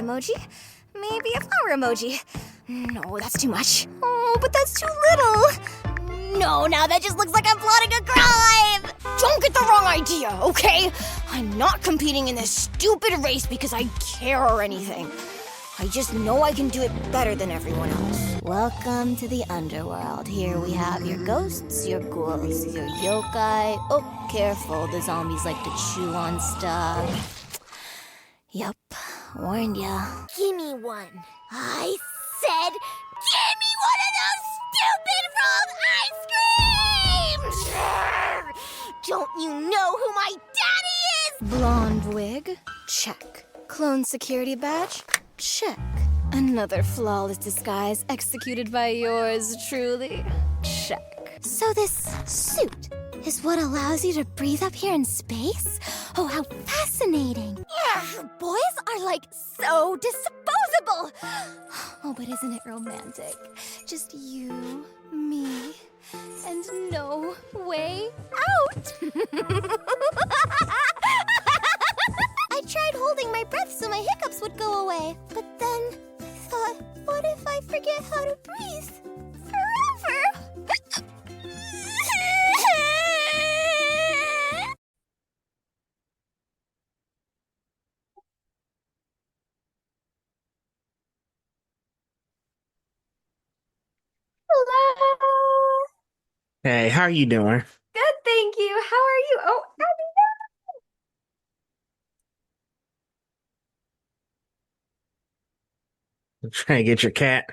emoji. Maybe a flower emoji. No, that's too much. Oh, but that's too little. No, now that just looks like I'm plotting a crime. Don't get the wrong idea, okay? I'm not competing in this stupid race because I care or anything. I just know I can do it better than everyone else. Welcome to the underworld. Here we have your ghosts, your ghouls, your yokai. Oh, careful, the zombies like to chew on stuff. Yup, warned ya. Gimme one. I said, gimme one of those stupid frog ice creams! Don't you know who my daddy is? Blonde wig? Check. Clone security badge? Check. Another flawless disguise executed by yours truly? Check. So this suit is what allows you to breathe up here in space? Oh, how fascinating. Yeah, boys are like so disposable. Oh, but isn't it romantic? Just you, me, and no way out. I tried holding my breath so my hiccups would go away, but then I thought, what if I forget how to breathe forever? Hello. Hey, how are you doing? Good, thank you. How are you? Oh, Trying to get your cat.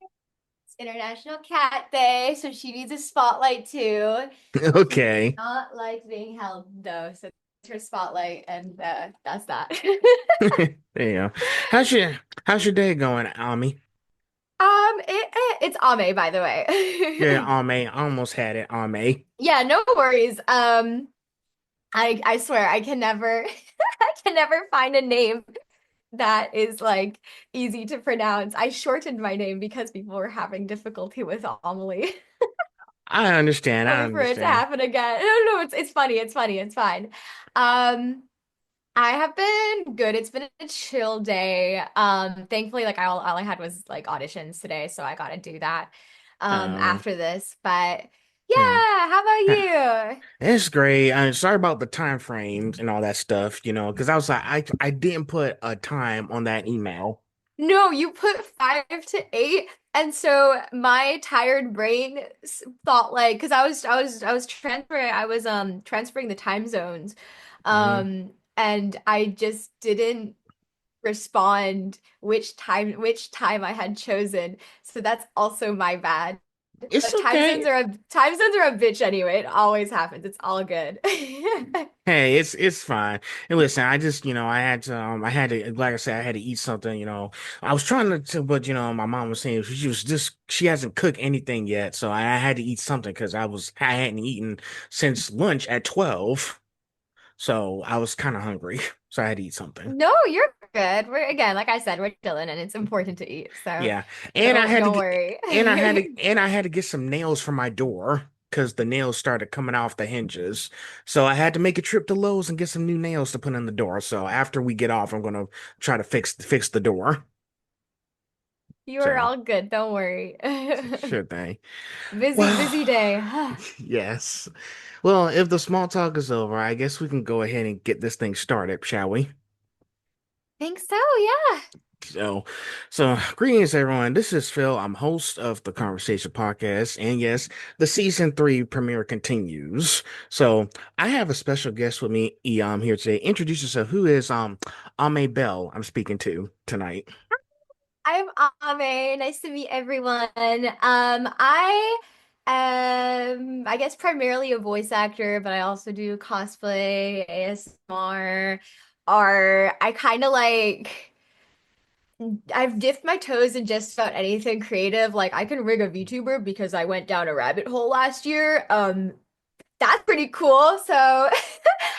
it's International Cat Day, so she needs a spotlight too. She does Okay. not like being held though, so it's her spotlight, and that's that. There you go. How's your day going, Ami? It's Ame, by the way. Yeah, Ami. I almost had it, Ami. Yeah, no worries. I swear I can never I can never find a name that is like easy to pronounce. I shortened my name because people were having difficulty with Amelie. I understand. I Wait for it to understand. happen again. No, it's funny. It's funny. It's fine. Um, I have been good. It's been a chill day. Thankfully, like all I had was like auditions today, so I got to do that Um, after this. But yeah. yeah, how about Huh. you? It's great. I'm sorry about the time frames and all that stuff, because I was like, I didn't put a time on that email. No, you put 5 to 8, and so my tired brain thought like because I was transferring the time zones, Hmm. and I just didn't respond which time I had chosen. So that's also my bad. It's But time zones okay. are a time zones are a bitch anyway. It always happens. It's all good. Hey, it's fine. And listen, I just, I had to, like I said, I had to eat something. I was trying but my mom was saying she hasn't cooked anything yet, so I had to eat something because I hadn't eaten since lunch at 12, so I was kind of hungry, so I had to eat something. No, you're good. We're again, like I said, we're chilling and it's important to eat. So Yeah, and I don't had to don't get, worry. and I had to get some nails for my door because the nails started coming off the hinges. So I had to make a trip to Lowe's and get some new nails to put in the door. So after we get off, I'm gonna try to fix the door. You are So all good. Don't worry. sure thing. Busy, Well, busy day. yes. Well, if the small talk is over, I guess we can go ahead and get this thing started, shall we? Think so, yeah. So, so greetings, everyone. This is Phil. I'm host of the Conversation Podcast, and yes, the season 3 premiere continues. So, I have a special guest with me, here today. Introduce yourself. Who is Ame Bell? I'm speaking to tonight. I'm Ame. Nice to meet everyone. I am, I guess, primarily a voice actor, but I also do cosplay, ASMR, or I kind of like. I've dipped my toes in just about anything creative. Like I can rig a VTuber because I went down a rabbit hole last year. That's pretty cool. So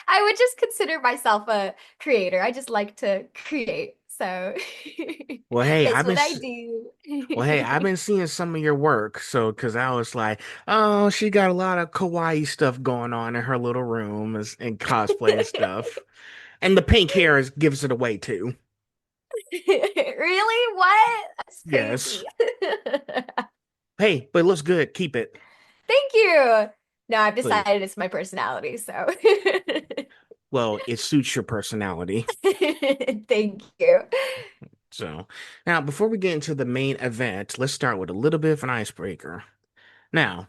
I would just consider myself a creator. I just like to create. So Well, hey, it's what I do. I've been seeing some of your work, so because I was like, oh, she got a lot of kawaii stuff going on in her little room and cosplay and stuff, and the pink hair gives it away too. Really? What? That's Yes. crazy. Hey, but it looks good. Keep it, Thank you. No, I've please. decided it's my personality, so Well, it suits your personality. thank you. So, now before we get into the main event, let's start with a little bit of an icebreaker. Now,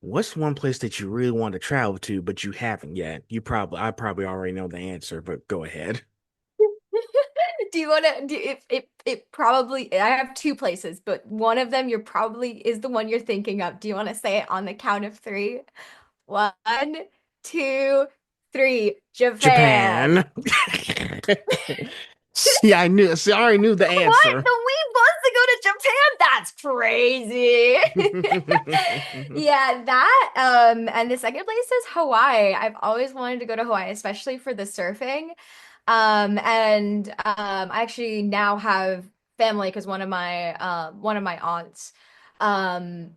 what's one place that you really want to travel to, but you haven't yet? I probably already know the answer, but go ahead. Do you want to do it probably I have two places, but one of them you're probably is the one you're thinking of. Do you want to say it on the count of three? One, two, three. Japan. Japan. See, I knew. See, I already knew the What? answer. The Wii wants to go to Japan? That's crazy. Yeah, that and the second place is Hawaii. I've always wanted to go to Hawaii, especially for the surfing. I actually now have family because one of my aunts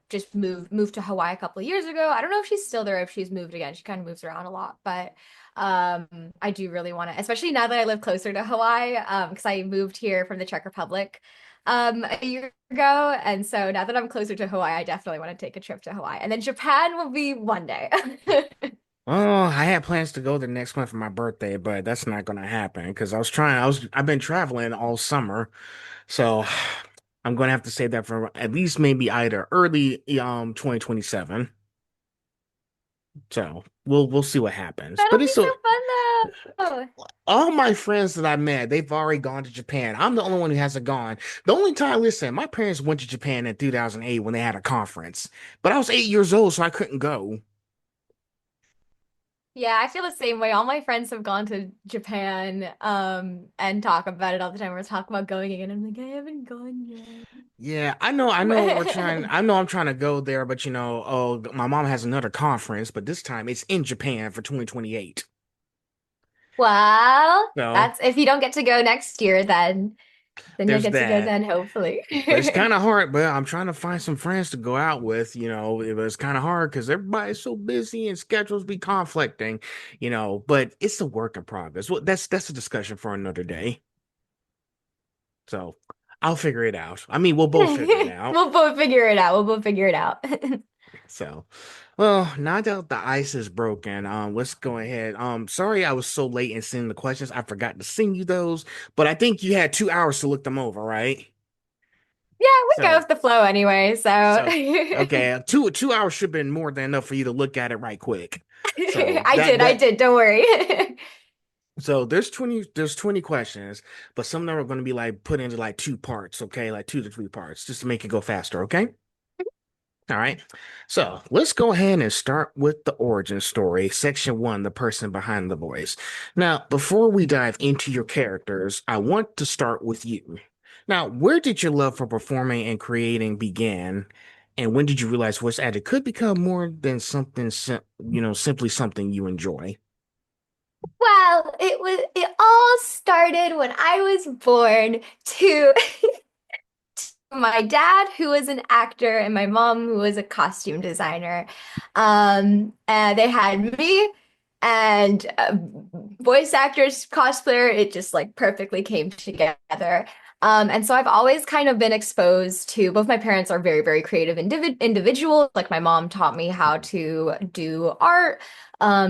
just moved to Hawaii a couple of years ago. I don't know if she's still there, if she's moved again. She kind of moves around a lot, but I do really want to, especially now that I live closer to Hawaii, because I moved here from the Czech Republic a year ago. And so now that I'm closer to Hawaii, I definitely want to take a trip to Hawaii. And then Japan will be one day. Oh, I had plans to go the next month for my birthday, but that's not gonna happen because I've been traveling all summer, so I'm gonna have to save that for at least maybe either early 2027. So we'll see what happens. That'll But be it's so so fun though. all my friends that I met, they've already gone to Japan. I'm the only one who hasn't gone. The only time, listen, my parents went to Japan in 2008 when they had a conference, but I was 8 years old, so I couldn't go. Yeah, I feel the same way. All my friends have gone to Japan, and talk about it all the time. We're talking about going again. I'm like, I haven't gone Yeah, I know yet. I know I'm trying to go there, but oh, my mom has another conference, but this time it's in Japan for 2028. Well, So that's if you don't get to go next year, then you'll there's get to go that. then, hopefully. But it's kind of hard, but I'm trying to find some friends to go out with, it was kind of hard because everybody's so busy and schedules be conflicting, but it's a work in progress. Well, that's a discussion for another day. So I'll figure it out. I mean, we'll both figure it out. We'll both figure it out. We'll both figure it out. So, well, now that the ice is broken, let's go ahead. Sorry I was so late in sending the questions. I forgot to send you those, but I think you had 2 hours to look them over, right? Yeah, we go So, with the flow anyway, so so okay, two hours should have been more than enough for you to look at it right quick. So I did, don't worry. so there's 20 questions, but some of them are going to be like put into like two parts, okay, like 2 to 3 parts, just to make it go faster, okay? All right. So let's go ahead and start with the origin story, section one, the person behind the voice. Now, before we dive into your characters, I want to start with you. Now, where did your love for performing and creating begin? And when did you realize voice acting could become more than simply something you enjoy? Well, it all started when I was born to my dad, who was an actor, and my mom, who was a costume designer. And they had me and voice actors, cosplayer. It just like perfectly came together. And so I've always kind of been exposed to both my parents are very, very creative individuals. Like my mom taught me how to do art,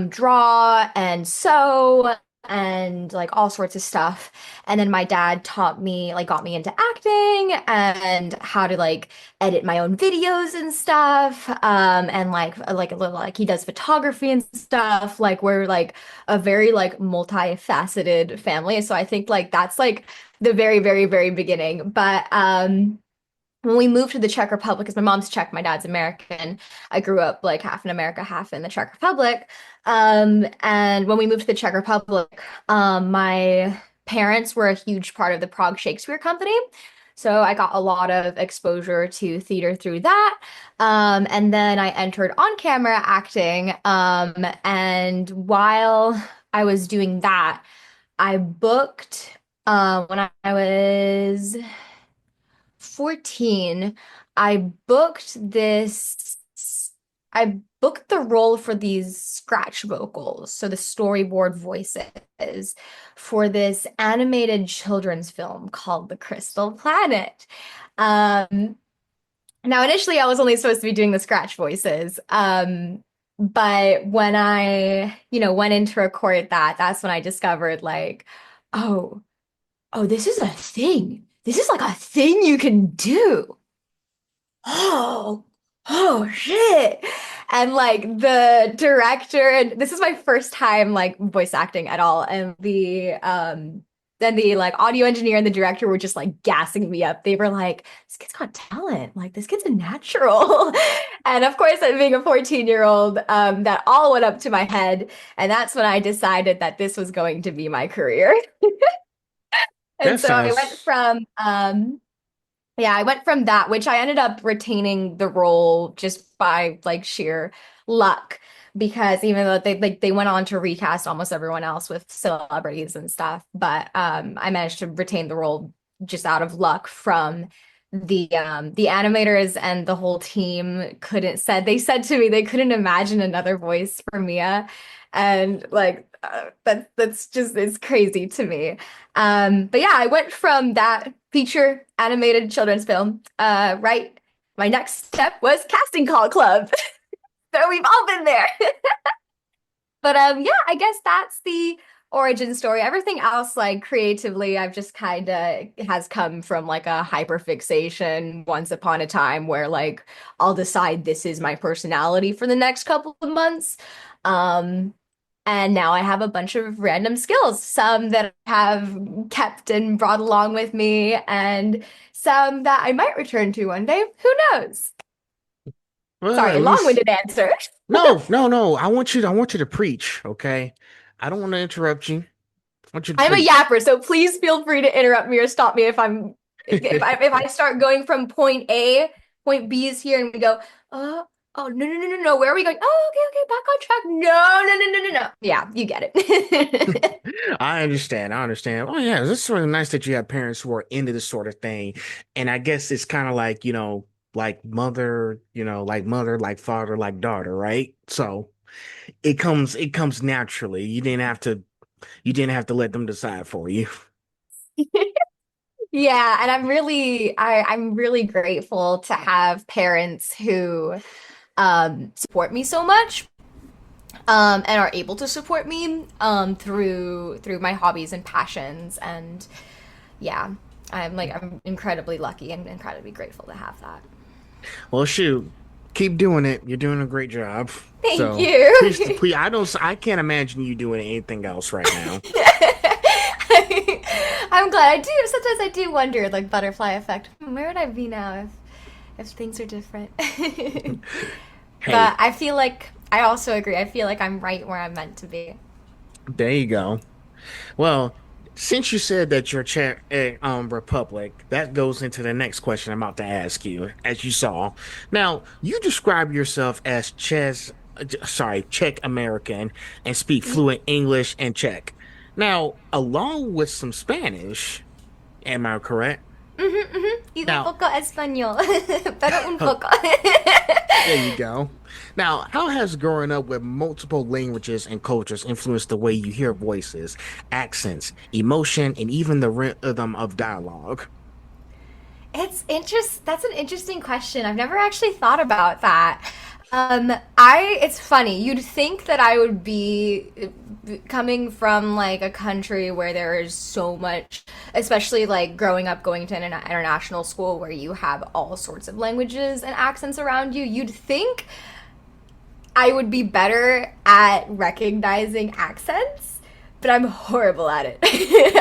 draw and sew and like all sorts of stuff. And then my dad taught me, like, got me into acting and how to like edit my own videos and stuff. And like a little like he does photography and stuff. Like we're like a very like multifaceted family. So I think like that's like the very, very, very beginning. But when we moved to the Czech Republic, because my mom's Czech, my dad's American. I grew up like half in America, half in the Czech Republic. And when we moved to the Czech Republic, my parents were a huge part of the Prague Shakespeare Company. So I got a lot of exposure to theater through that. And then I entered on-camera acting. And while I was doing that, I booked when I was 14, I booked this. I booked the role for these scratch vocals, so the storyboard voices for this animated children's film called The Crystal Planet. Um, Now, initially, I was only supposed to be doing the scratch voices. But when I went in to record that, that's when I discovered like, oh, oh, this is a thing. This is like a thing you can do. Oh, oh shit. And like the director, and this is my first time like voice acting at all. And then the like audio engineer and the director were just like gassing me up. They were like, this kid's got talent. Like this kid's a natural. And of course, being a 14-year-old, that all went up to my head. And that's when I decided that this was going to be my career. And That so I went sounds from yeah, I went from that, which I ended up retaining the role just by like sheer luck, because even though they went on to recast almost everyone else with celebrities and stuff, but I managed to retain the role just out of luck from the animators, and the whole team couldn't said they said to me they couldn't imagine another voice for Mia, and like that's just it's crazy to me. But yeah, I went from that feature animated children's film. Right, my next step was casting call club. So we've all been there. But yeah, I guess that's the origin story. Everything else, like creatively, I've just kind of has come from like a hyperfixation once upon a time where like I'll decide this is my personality for the next couple of months. Um, and now I have a bunch of random skills, some that I have kept and brought along with me, and some that I might return to one day. Who knows? well, Sorry, at least long-winded answer. no, no, no. I want you to preach, okay? I don't want to interrupt you. I want you to I'm a preach. yapper, so please feel free to interrupt me or stop me if I start going from point A, point B is here, and we go, oh no no no no no, where are we going? Oh, okay okay, back on track. No no no no no no. Yeah, you get it. I understand. I understand. Oh yeah, it's sort of nice that you have parents who are into this sort of thing. And I guess it's kind of like, like mother, like father, like daughter, right? So it comes naturally. You didn't have to let them decide for you. Yeah, and I'm really grateful to have parents who support me so much, and are able to support me through my hobbies and passions. And yeah, I'm incredibly lucky and incredibly grateful to have that. Well, shoot, keep doing it. You're doing a great job. Thank So you. please, please, I can't imagine you doing anything else right now. I'm glad I do. Sometimes I do wonder, like butterfly effect. Where would I be now if things are different? But Hey, I feel like I also agree. I feel like I'm right where I'm meant to be. there you go. Well, since you said that you're Czech Republic, that goes into the next question I'm about to ask you, as you saw. Now, you describe yourself as Czech American and speak fluent English and Czech. Now, along with some Spanish, am I correct? Y un Now, poco español, pero un poco. there you go. Now, how has growing up with multiple languages and cultures influenced the way you hear voices, accents, emotion, and even the rhythm of dialogue? That's an interesting question. I've never actually thought about that. It's funny. You'd think that I would be coming from like a country where there is so much, especially like growing up going to an international school where you have all sorts of languages and accents around you. You'd think I would be better at recognizing accents, but I'm horrible at it.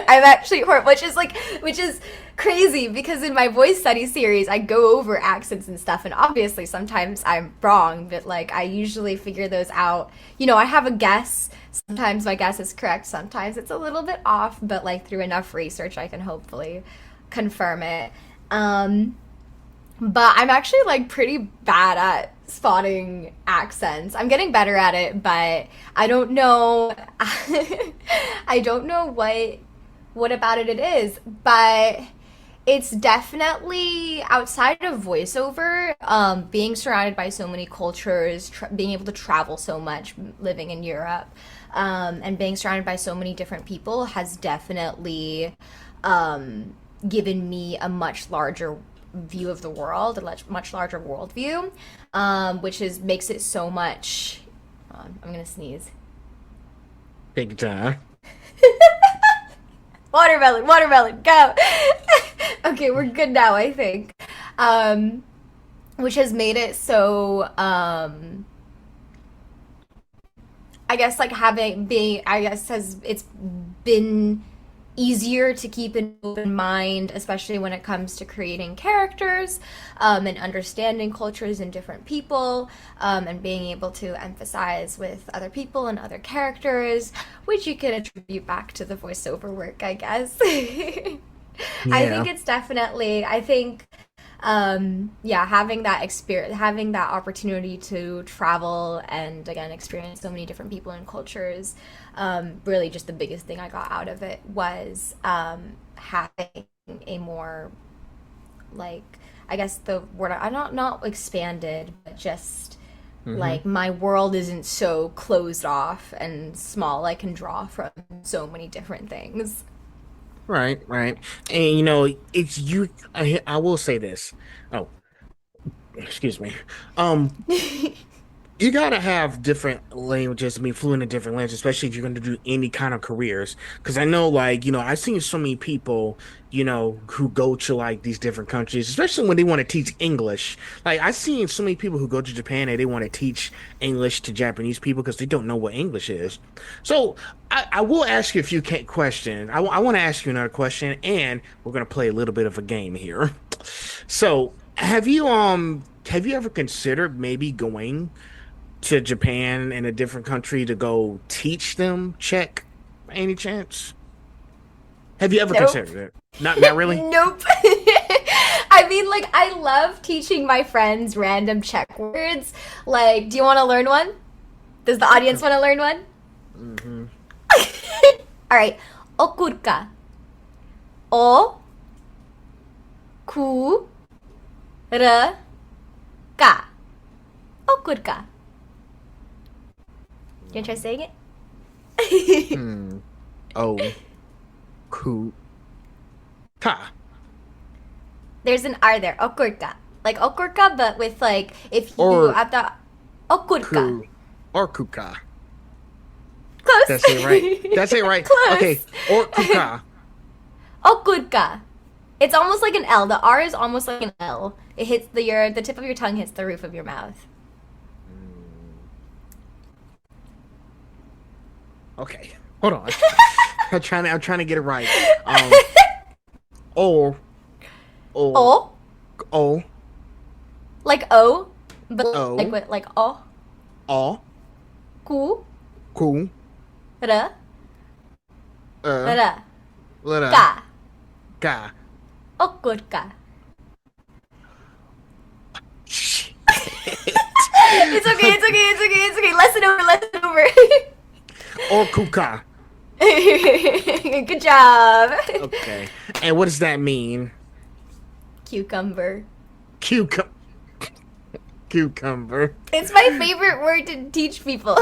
I'm actually horrible, which is crazy because in my voice study series, I go over accents and stuff, and obviously sometimes I'm wrong, but like I usually figure those out. I have a guess. Sometimes my guess is correct, sometimes it's a little bit off, but like through enough research, I can hopefully confirm it. But I'm actually like pretty bad at spotting accents. I'm getting better at it, but I don't know. I don't know what about it is, but It's definitely outside of voiceover, being surrounded by so many cultures, being able to travel so much, living in Europe, and being surrounded by so many different people has definitely given me a much larger view of the world, a much larger worldview, which is makes it so much. Hold on, I'm gonna sneeze. Take your time. Watermelon, watermelon, go. Okay, we're good now, I think. Which has made it so, I guess like having being, I guess has it's been easier to keep an open mind, especially when it comes to creating characters, and understanding cultures and different people, and being able to emphasize with other people and other characters, which you can attribute back to the voiceover work, I guess. I Yeah. think it's definitely, I think, yeah, having that experience, having that opportunity to travel and again experience so many different people and cultures, really just the biggest thing I got out of it was having a more like, I guess the word I not expanded, but just Mm-hmm. like my world isn't so closed off and small. I can draw from so many different things. Right, right. And it's you. I will say this. Oh, excuse me. Um, you gotta have different languages. I mean, fluent in different languages, especially if you're going to do any kind of careers. Because I know, like, I've seen so many people, who go to like these different countries, especially when they want to teach English. Like, I've seen so many people who go to Japan and they want to teach English to Japanese people because they don't know what English is. So, I will ask you a few questions. I want to ask you another question, and we're going to play a little bit of a game here. So, have you ever considered maybe going to Japan in a different country to go teach them Czech by any chance? Have you ever Nope. considered it? Not really? Nope. I mean, like, I love teaching my friends random Czech words. Like, do you want to learn one? Does the audience want to learn one? Hmm. All right. Okurka. O ku r ka. Okurka. You want to try saying it? Hmm. Oh, cool. Ta. There's an R there. Okurka. Like okurka, but with like, if you Or at the okurka. ku. Or kuka. Close. That's it right. That's it right. Okay. Close. Or kuka. Okurka. It's almost like an L. The R is almost like an L. It hits the tip of your tongue hits the roof of your mouth. Okay. Hold on. I'm trying to get it right. O. O. O, O. like O, but O. like what, like O, O. ku, Ku. r, r, Lera. ka, Ka. okurka. Shit. It's okay, it's okay, it's okay, it's okay. Lesson over, lesson over. Or kuka. Good job. Okay. And what does that mean? Cucumber. Cucumber. Cucumber. It's my favorite word to teach people.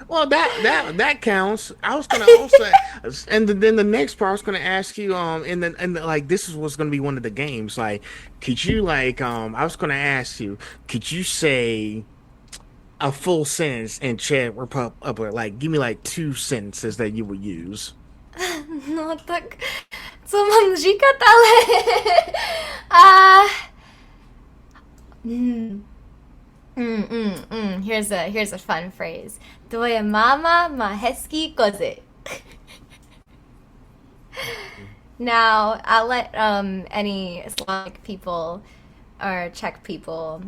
Well, that counts. I was gonna also, and then the next part I was gonna ask you, like this is what's gonna be one of the games. Like, could you I was gonna ask you, could you say a full sentence in Czech Republic? Like, give me like 2 sentences that you would use. No tak, co mám říkat, ale... uh, Here's a fun phrase. Tvoje máma má hezký kozy. Now, I'll let any Slavic people or Czech people,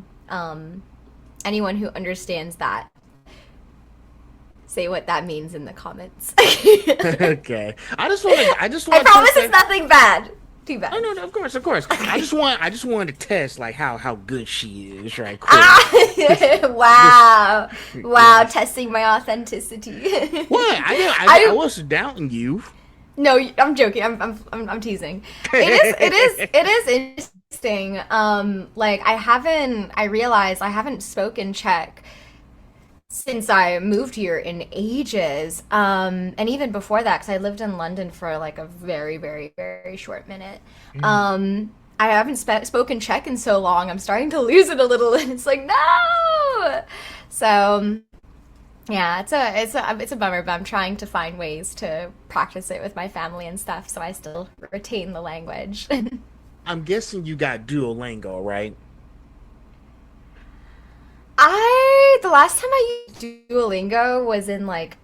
anyone who understands that, say what that means in the comments. Okay. I just want. I promise it's nothing bad. Too bad. Oh no, no, of course, of course. I just wanted to test like how good she is, right? Quick. Ah! Wow. Wow, Yeah. testing my authenticity. What? I wasn't doubting you. No, I'm joking. I'm teasing. It is interesting. Like I realized I haven't spoken Czech since I moved here in ages. And even before that, because I lived in London for like a very, very, very short minute. Mm. I haven't spoken Czech in so long. I'm starting to lose it a little, and it's like no. So yeah, it's a bummer, but I'm trying to find ways to practice it with my family and stuff, so I still retain the language. I'm guessing you got Duolingo, right? I the last time I used Duolingo was in like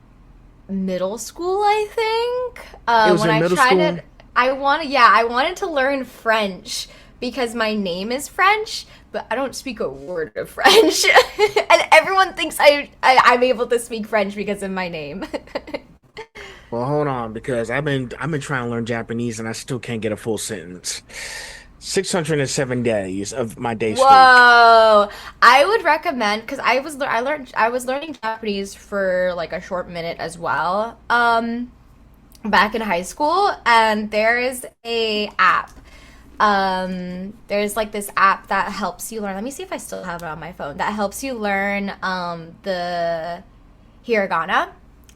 middle school, I think. It was When in I middle tried school. it, I wanted to learn French because my name is French, but I don't speak a word of French, and everyone thinks I'm able to speak French because of my name. Well, hold on, because I've been trying to learn Japanese and I still can't get a full sentence. 607 days of my day streak. Whoa. I would recommend because I was learning Japanese for like a short minute as well. Back in high school, and there is a app. There's like this app that helps you learn. Let me see if I still have it on my phone. That helps you learn the hiragana.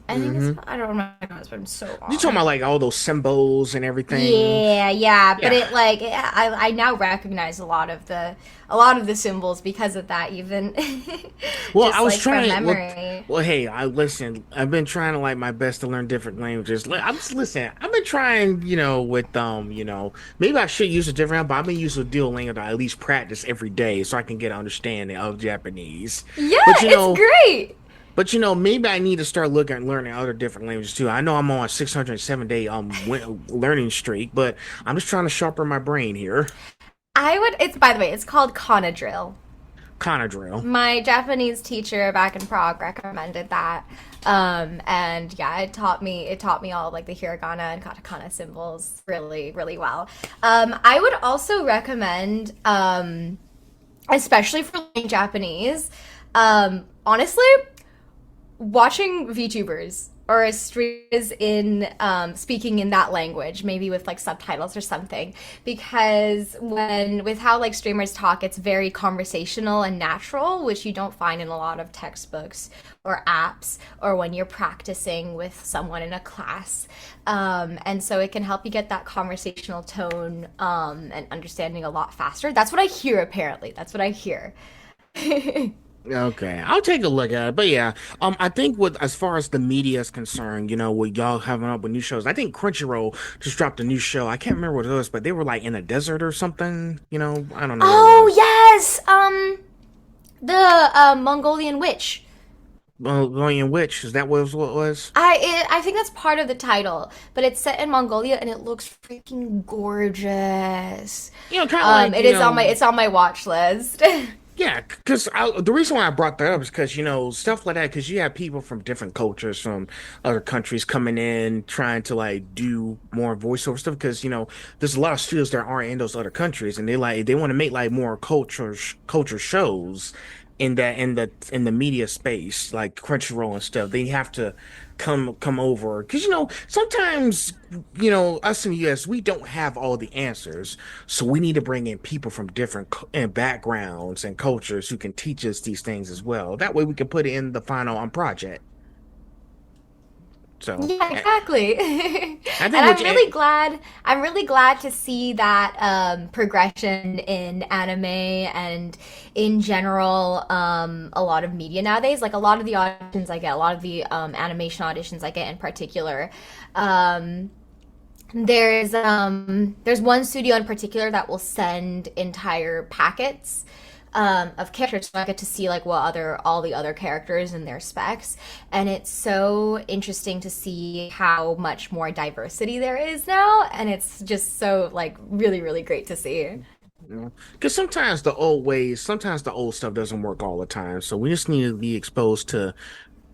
I think it's Hmm. I don't remember. It's been so You talking long. about like all those symbols and everything? Yeah, yeah, but Yeah. it like I now recognize a lot of the symbols because of that, even Well, I just was like from trying. Well, memory. well, hey, I listen. I've been trying to like my best to learn different languages. I'm just listen. I've been trying, with maybe I should use a different app, but I've been using Duolingo to at least practice every day so I can get an understanding of Japanese. Yeah, But it's great. maybe I need to start looking at learning other different languages too. I know I'm on a 607-day learning streak, but I'm just trying to sharpen my brain here. I would. It's by the way, it's called Kana drill. Kind of drill. My Japanese teacher back in Prague recommended that. And yeah, it taught me all like the hiragana and katakana symbols really, really well. I would also recommend, especially for learning Japanese, honestly, watching VTubers or streamers in speaking in that language, maybe with like subtitles or something, because when with how like streamers talk, it's very conversational and natural, which you don't find in a lot of textbooks or apps or when you're practicing with someone in a class. And so it can help you get that conversational tone and understanding a lot faster. That's what I hear. Apparently, that's what I hear. Okay, I'll take a look at it. But yeah, I think with as far as the media is concerned, with y'all having up with new shows, I think Crunchyroll just dropped a new show. I can't remember what it was, but they were like in a desert or something. I don't know what it Oh was. yes, the Mongolian witch. Well, going in which is that what it was? I think that's part of the title, but it's set in Mongolia and it looks freaking gorgeous. Kind of like It is on my it's on my watch list. yeah, because the reason why I brought that up is because stuff like that. Because you have people from different cultures, from other countries coming in trying to like do more voiceover stuff. Because there's a lot of studios that aren't in those other countries, and they want to make like more culture shows in the media space, like Crunchyroll and stuff. They have to come over because sometimes us in the US we don't have all the answers, so we need to bring in people from different backgrounds and cultures who can teach us these things as well. That way we can put it in the final project. So Yeah, exactly. I And think which I'm really glad to see that progression in anime and in general a lot of media nowadays. Like a lot of the auditions I get, a lot of the animation auditions I get in particular. Um, there's one studio in particular that will send entire packets of characters, so I get to see like what other all the other characters and their specs, and it's so interesting to see how much more diversity there is now, and it's just so like really really great to see. because sometimes the old stuff doesn't work all the time. So we just need to be exposed to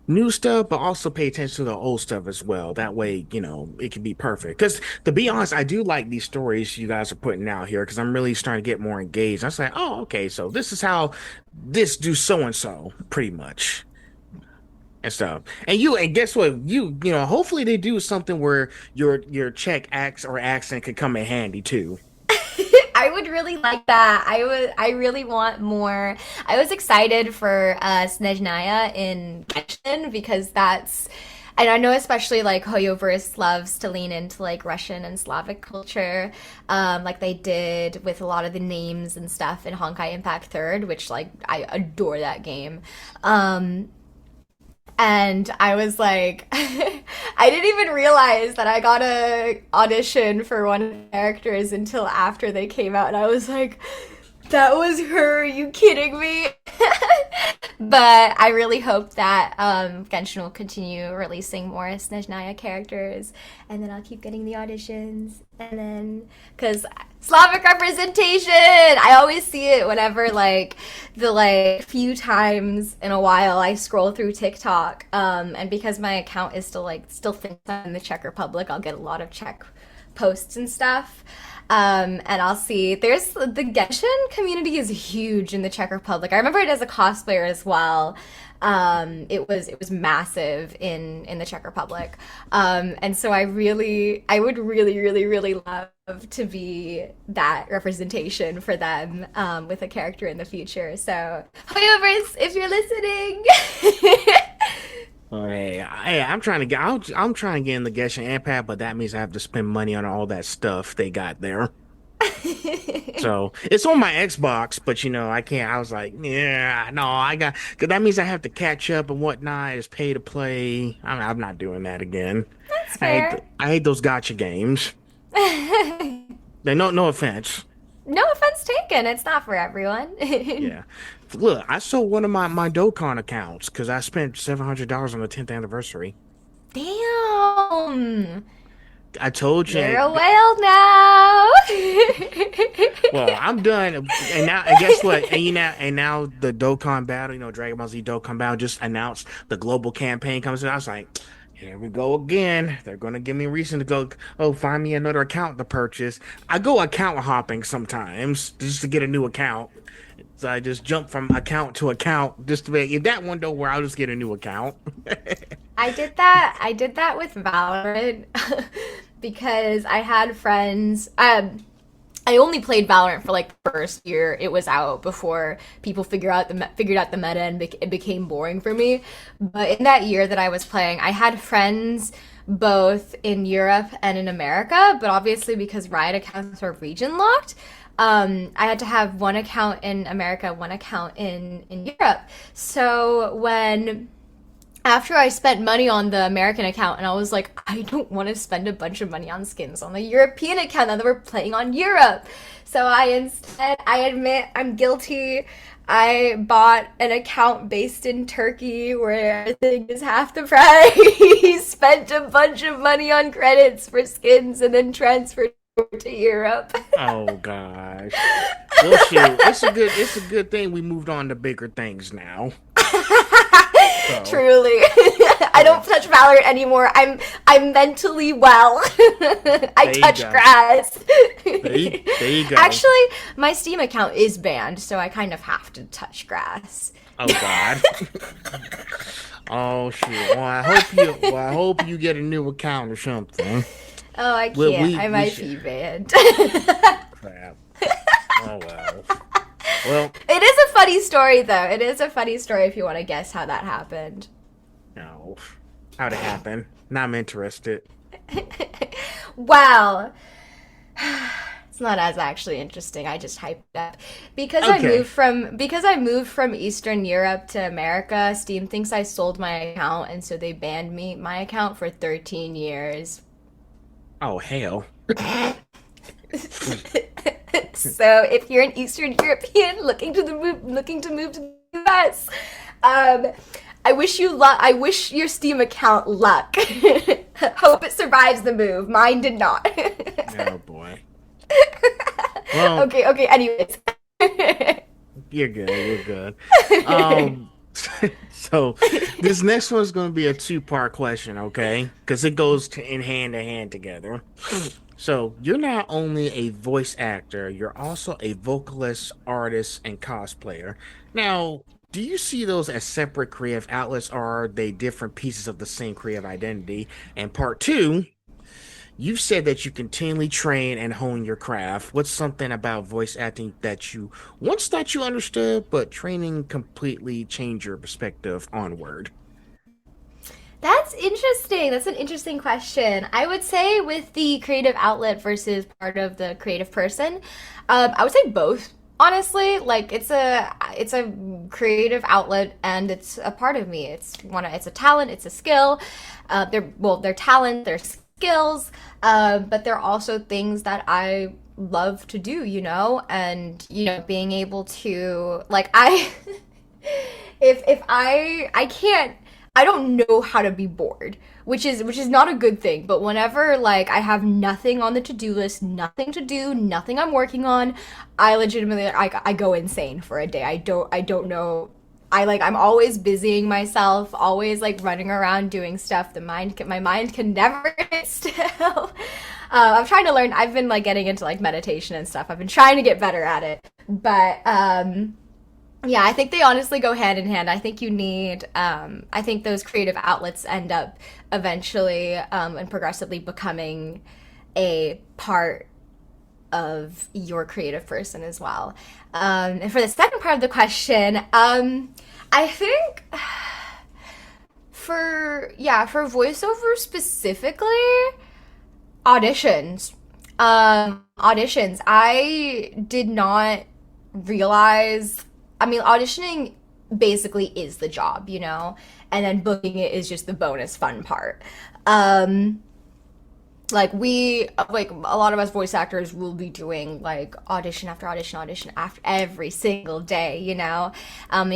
new stuff, but also pay attention to the old stuff as well. That way, it can be perfect. Because to be honest, I do like these stories you guys are putting out here because I'm really starting to get more engaged. I say, oh, okay, so this is how this do so and so, pretty much. and stuff. And guess what? Hopefully they do something where your Czech accent could come in handy too. I would really like that. I really want more. I was excited for Snežnaya in Genshin because that's and I know especially like Hoyoverse loves to lean into like Russian and Slavic culture, like they did with a lot of the names and stuff in Honkai Impact Third, which like I adore that game. Um, and I was like, I didn't even realize that I got a audition for one of the characters until after they came out, and I was like, that was her. Are you kidding me? But I really hope that Genshin will continue releasing more Snezhnaya characters, and then I'll keep getting the auditions, and then because Slavic representation, I always see it whenever like the like few times in a while I scroll through TikTok, and because my account is still thinks I'm in the Czech Republic, I'll get a lot of Czech posts and stuff. And I'll see there's the Genshin community is huge in the Czech Republic. I remember it as a cosplayer as well. It was massive in the Czech Republic. And so I would really love to be that representation for them with a character in the future. So, however, if you're listening, Oh, I'm trying to get in the Genshin Impact, but that means I have to spend money on all that stuff they got there. So it's on my Xbox, but I can't. I was like, yeah, no, because that means I have to catch up and whatnot. It's pay to play. I'm not doing that again. that's fair. I hate those gotcha games. No offense. No offense taken. It's not for everyone. Yeah. Look, I sold one of my Dokkan accounts because I spent $700 on the 10th anniversary. Damn. I told You're a you. whale now. Well, I'm done. And guess what? And now the Dokkan Battle, Dragon Ball Z Dokkan Battle just announced the global campaign comes in. I was like, here we go again. They're gonna give me a reason to go, oh, find me another account to purchase. I go account hopping sometimes just to get a new account. So I just jump from account to account just to make if that one don't work, I'll just get a new account. I did that. I did that with Valorant because I had friends. I only played Valorant for like the first year it was out before people figured out the meta and it became boring for me. But in that year that I was playing, I had friends both in Europe and in America. But obviously, because Riot accounts are region locked, I had to have one account in America, one account in Europe. So when after I spent money on the American account, and I was like, I don't want to spend a bunch of money on skins on the European account now that we're playing on Europe. So I admit I'm guilty. I bought an account based in Turkey where everything is half the price. Spent a bunch of money on credits for skins and then transferred over to Europe. Oh gosh. Well, shoot, it's a good thing we moved on to bigger things now. So, Truly. I yeah. don't touch Valorant anymore. I'm mentally well. I There you touch go. grass. There you go. Actually, my Steam account is banned, so I kind of have to touch grass. Oh God. Oh shoot. Well, I hope you get a new account or something. Oh, I Well, can't. we I we might should be banned. crap. Oh well. Well, It is a funny story, though. It is a funny story if you want to guess how that happened. no. How'd it happen? Now I'm interested. Wow. It's not as actually interesting. I just hyped it up. Okay. Because I moved from Eastern Europe to America, Steam thinks I sold my account and so they banned my account for 13 years. Oh hell. So if you're an Eastern European looking to move to the US, I wish you luck. I wish your Steam account luck. Hope it survives the move. Mine did not. Oh boy. Well, Okay. Anyways. you're good. You're good. Um, so this next one's going to be a two-part question, okay? Because it goes in hand to hand together. So you're not only a voice actor, you're also a vocalist, artist, and cosplayer. Now, do you see those as separate creative outlets, or are they different pieces of the same creative identity? And part two, you said that you continually train and hone your craft. What's something about voice acting that you once thought you understood, but training completely changed your perspective onward? That's interesting. That's an interesting question. I would say with the creative outlet versus part of the creative person, I would say both. Honestly, like it's a creative outlet and it's a part of me. It's a talent, it's a skill. They're talent, they're skills, but they're also things that I love to do, and being able to like I if I can't I don't know how to be bored, which is not a good thing. But whenever like I have nothing on the to-do list, nothing to do, nothing I'm working on, I legitimately I go insane for a day. I don't know. I'm always busying myself, always like running around doing stuff. My mind can never sit still. I'm trying to learn. I've been like getting into like meditation and stuff. I've been trying to get better at it, but yeah, I think they honestly go hand in hand. I think you need, I think those creative outlets end up eventually and progressively becoming a part of your creative person as well. And for the second part of the question, I think for voiceover specifically, auditions. Auditions. I did not realize. I mean, auditioning basically is the job, and then booking it is just the bonus fun part. Like a lot of us voice actors will be doing like audition after audition, audition after every single day, you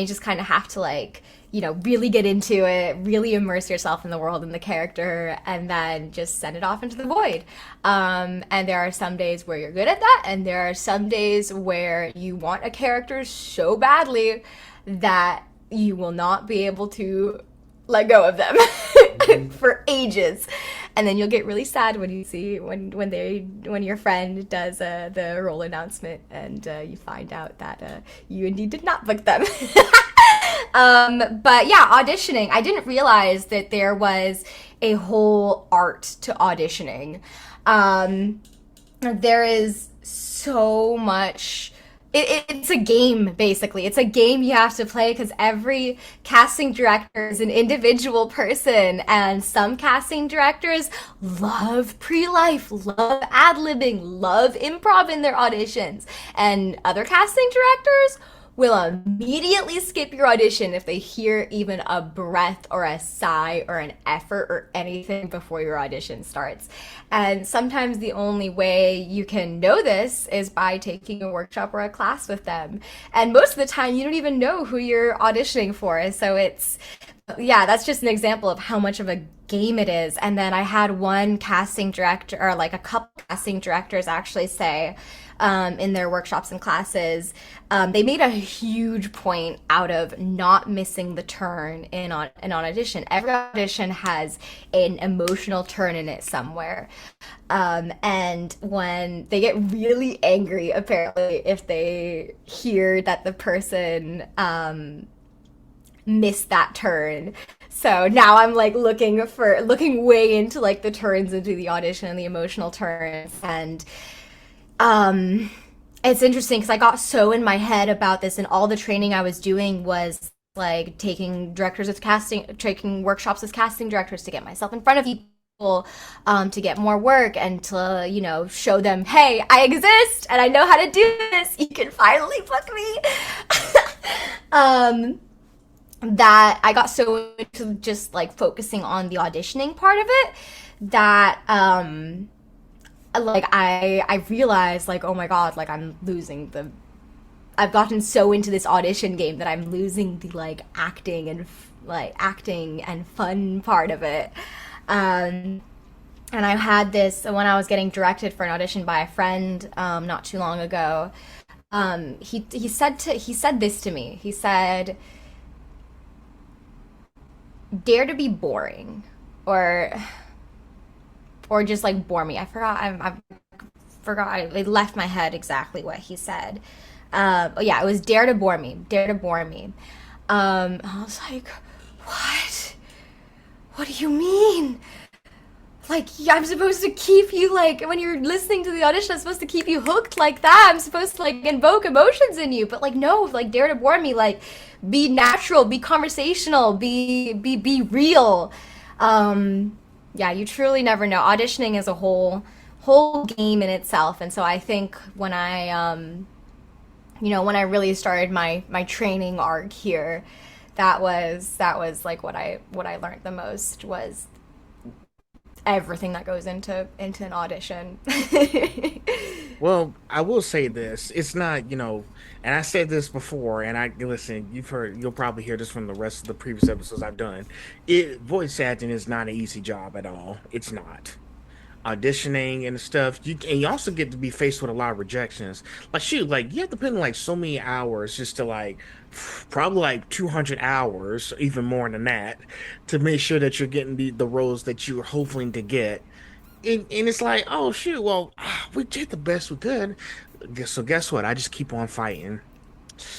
just kind of have to like, really get into it, really immerse yourself in the world and the character, and then just send it off into the void. And there are some days where you're good at that, and there are some days where you want a character so badly that you will not be able to let go of them for ages. And then you'll get really sad when you see when your friend does the role announcement and you find out that you indeed did not book them. But yeah, auditioning. I didn't realize that there was a whole art to auditioning. There is so much. It's a game, basically. It's a game you have to play because every casting director is an individual person, and some casting directors love pre-life, love ad-libbing, love improv in their auditions, and other casting directors will immediately skip your audition if they hear even a breath or a sigh or an effort or anything before your audition starts. And sometimes the only way you can know this is by taking a workshop or a class with them. And most of the time, you don't even know who you're auditioning for. So that's just an example of how much of a game it is. And then I had one casting director, or like a couple casting directors actually say, in their workshops and classes, they made a huge point out of not missing the turn in an audition. Every audition has an emotional turn in it somewhere. And when they get really angry, apparently, if they hear that the person missed that turn. So now I'm like looking way into like the turns into the audition and the emotional turns. And it's interesting because I got so in my head about this, and all the training I was doing was like taking workshops as casting directors to get myself in front of people, to get more work and to, show them, hey, I exist and I know how to do this. You can finally book me. That I got so into just like focusing on the auditioning part of it that, like I realized like, oh my God, like I've gotten so into this audition game that I'm losing the like acting and fun part of it. And I had this when I was getting directed for an audition by a friend not too long ago. He said this to me. He said, "Dare to be boring," or just like bore me. I forgot. I forgot. It left my head exactly what he said. But yeah, it was dare to bore me. Dare to bore me. I was like, what? What do you mean? Like, yeah, I'm supposed to keep you, like, when you're listening to the audition, I'm supposed to keep you hooked like that. I'm supposed to, like, invoke emotions in you. But, like, no, like, dare to warn me, like, be natural, be conversational, be real. Yeah, you truly never know. Auditioning is a whole game in itself. And so I think when when I really started my training arc here, that was like what I learned the most was everything that goes into an audition. Well, I will say this. It's not, and I said this before, and I listen, you'll probably hear this from the rest of the previous episodes I've done. Voice acting is not an easy job at all. It's not. Auditioning and stuff, you also get to be faced with a lot of rejections. Like shoot, like you have to put in like so many hours just to like probably like 200 hours, even more than that, to make sure that you're getting the roles that you're hoping to get. And it's like, oh shoot, well, we did the best we could. So guess what? I just keep on fighting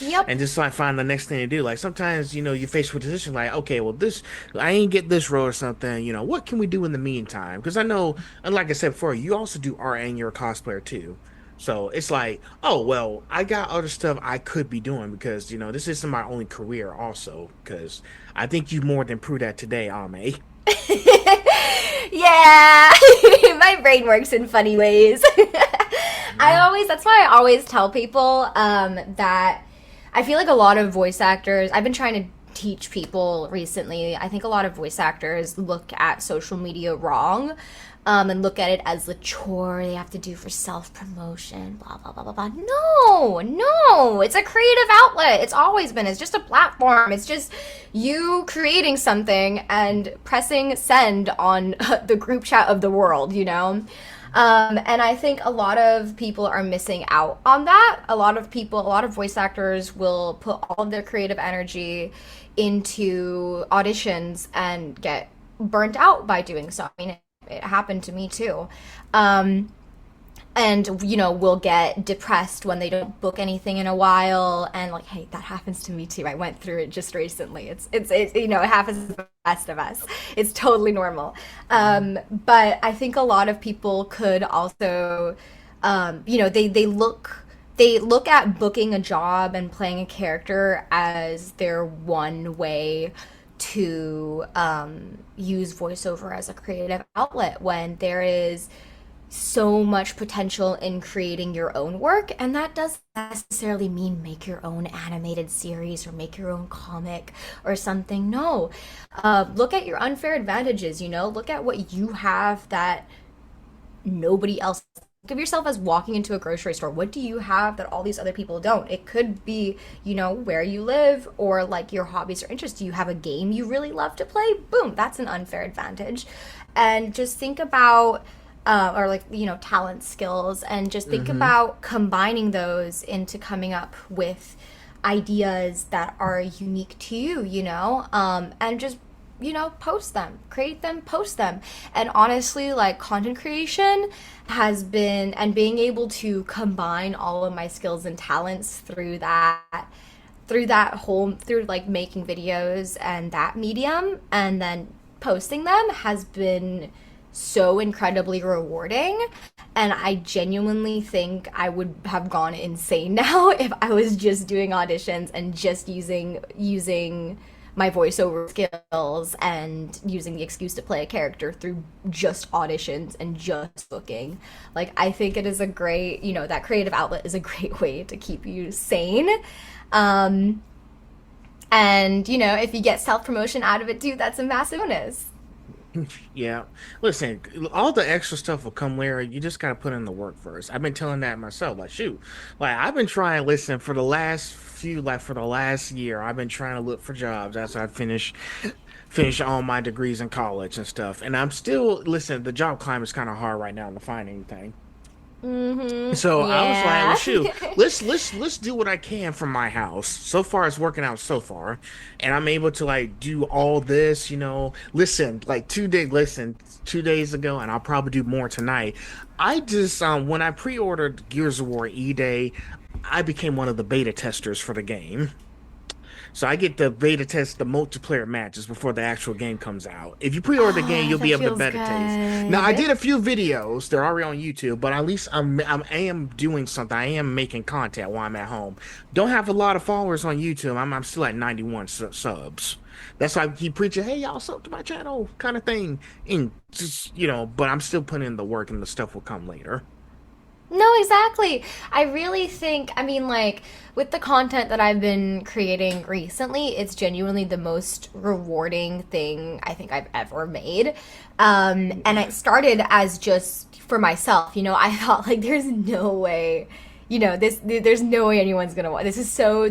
Yep. and just like find the next thing to do. Like sometimes, you're faced with a decision like, okay, well, this I ain't get this role or something. What can we do in the meantime? Because I know, and like I said before, you also do art and you're a cosplayer too. So it's like, oh well, I got other stuff I could be doing because this isn't my only career. Also, because I think you more than proved that today, Ame. Yeah, my brain works in funny ways. That's why I always tell people that I feel like a lot of voice actors, I've been trying to teach people recently. I think a lot of voice actors look at social media wrong, and look at it as the chore they have to do for self promotion, blah, blah, blah, blah, blah. No, no, it's a creative outlet. It's always been. It's just a platform. It's just you creating something and pressing send on the group chat of the world, you know? And I think a lot of people are missing out on that. A lot of people, a lot of voice actors will put all of their creative energy into auditions and get burnt out by doing so. I mean, it happened to me too. Um, and will get depressed when they don't book anything in a while, and like, hey, that happens to me too. I went through it just recently. It happens to the best of us. It's totally normal. But I think a lot of people could also they look at booking a job and playing a character as their one way to use voiceover as a creative outlet, when there is so much potential in creating your own work. And that doesn't necessarily mean make your own animated series or make your own comic or something. No. Look at your unfair advantages, look at what you have that nobody else. Think of yourself as walking into a grocery store. What do you have that all these other people don't? It could be, where you live, or like your hobbies or interests. Do you have a game you really love to play? Boom, that's an unfair advantage. And just think about or like talent skills, and just think Mm-hmm. about combining those into coming up with ideas that are unique to you, and just post them, create them, post them. And honestly, like, content creation has been, and being able to combine all of my skills and talents through like making videos and that medium, and then posting them, has been so incredibly rewarding. And I genuinely think I would have gone insane now if I was just doing auditions and just using my voiceover skills and using the excuse to play a character through just auditions and just booking. Like, I think it is a great, that creative outlet is a great way to keep you sane. Um, and, if you get self promotion out of it too, that's a massive bonus. Yeah. Listen, all the extra stuff will come later. You just got to put in the work first. I've been telling that myself. Like, shoot, like I've been trying, listen, for the last year, I've been trying to look for jobs after I finish all my degrees in college and stuff. And I'm still, listen, the job climate is kind of hard right now to find anything. So I was like, well, Yeah. shoot, let's do what I can from my house. So far, it's working out so far, and I'm able to like do all this. Listen, like 2 days, listen, 2 days ago, and I'll probably do more tonight. I just when I pre-ordered Gears of War E Day, I became one of the beta testers for the game. So I get to beta test the multiplayer matches before the actual game comes out. If you pre-order the game, Ah, you'll be that able to feels beta test. Now I good. did a few videos; they're already on YouTube. But at least I am doing something. I am making content while I'm at home. Don't have a lot of followers on YouTube. I'm still at 91 subs. That's why I keep preaching, "Hey, y'all, sub to my channel," kind of thing. And just but I'm still putting in the work, and the stuff will come later. No, exactly. I really think, I mean, like, with the content that I've been creating recently, it's genuinely the most rewarding thing I think I've ever made. And it started as just for myself. I thought, like, there's no way, there's no way anyone's gonna watch. This is so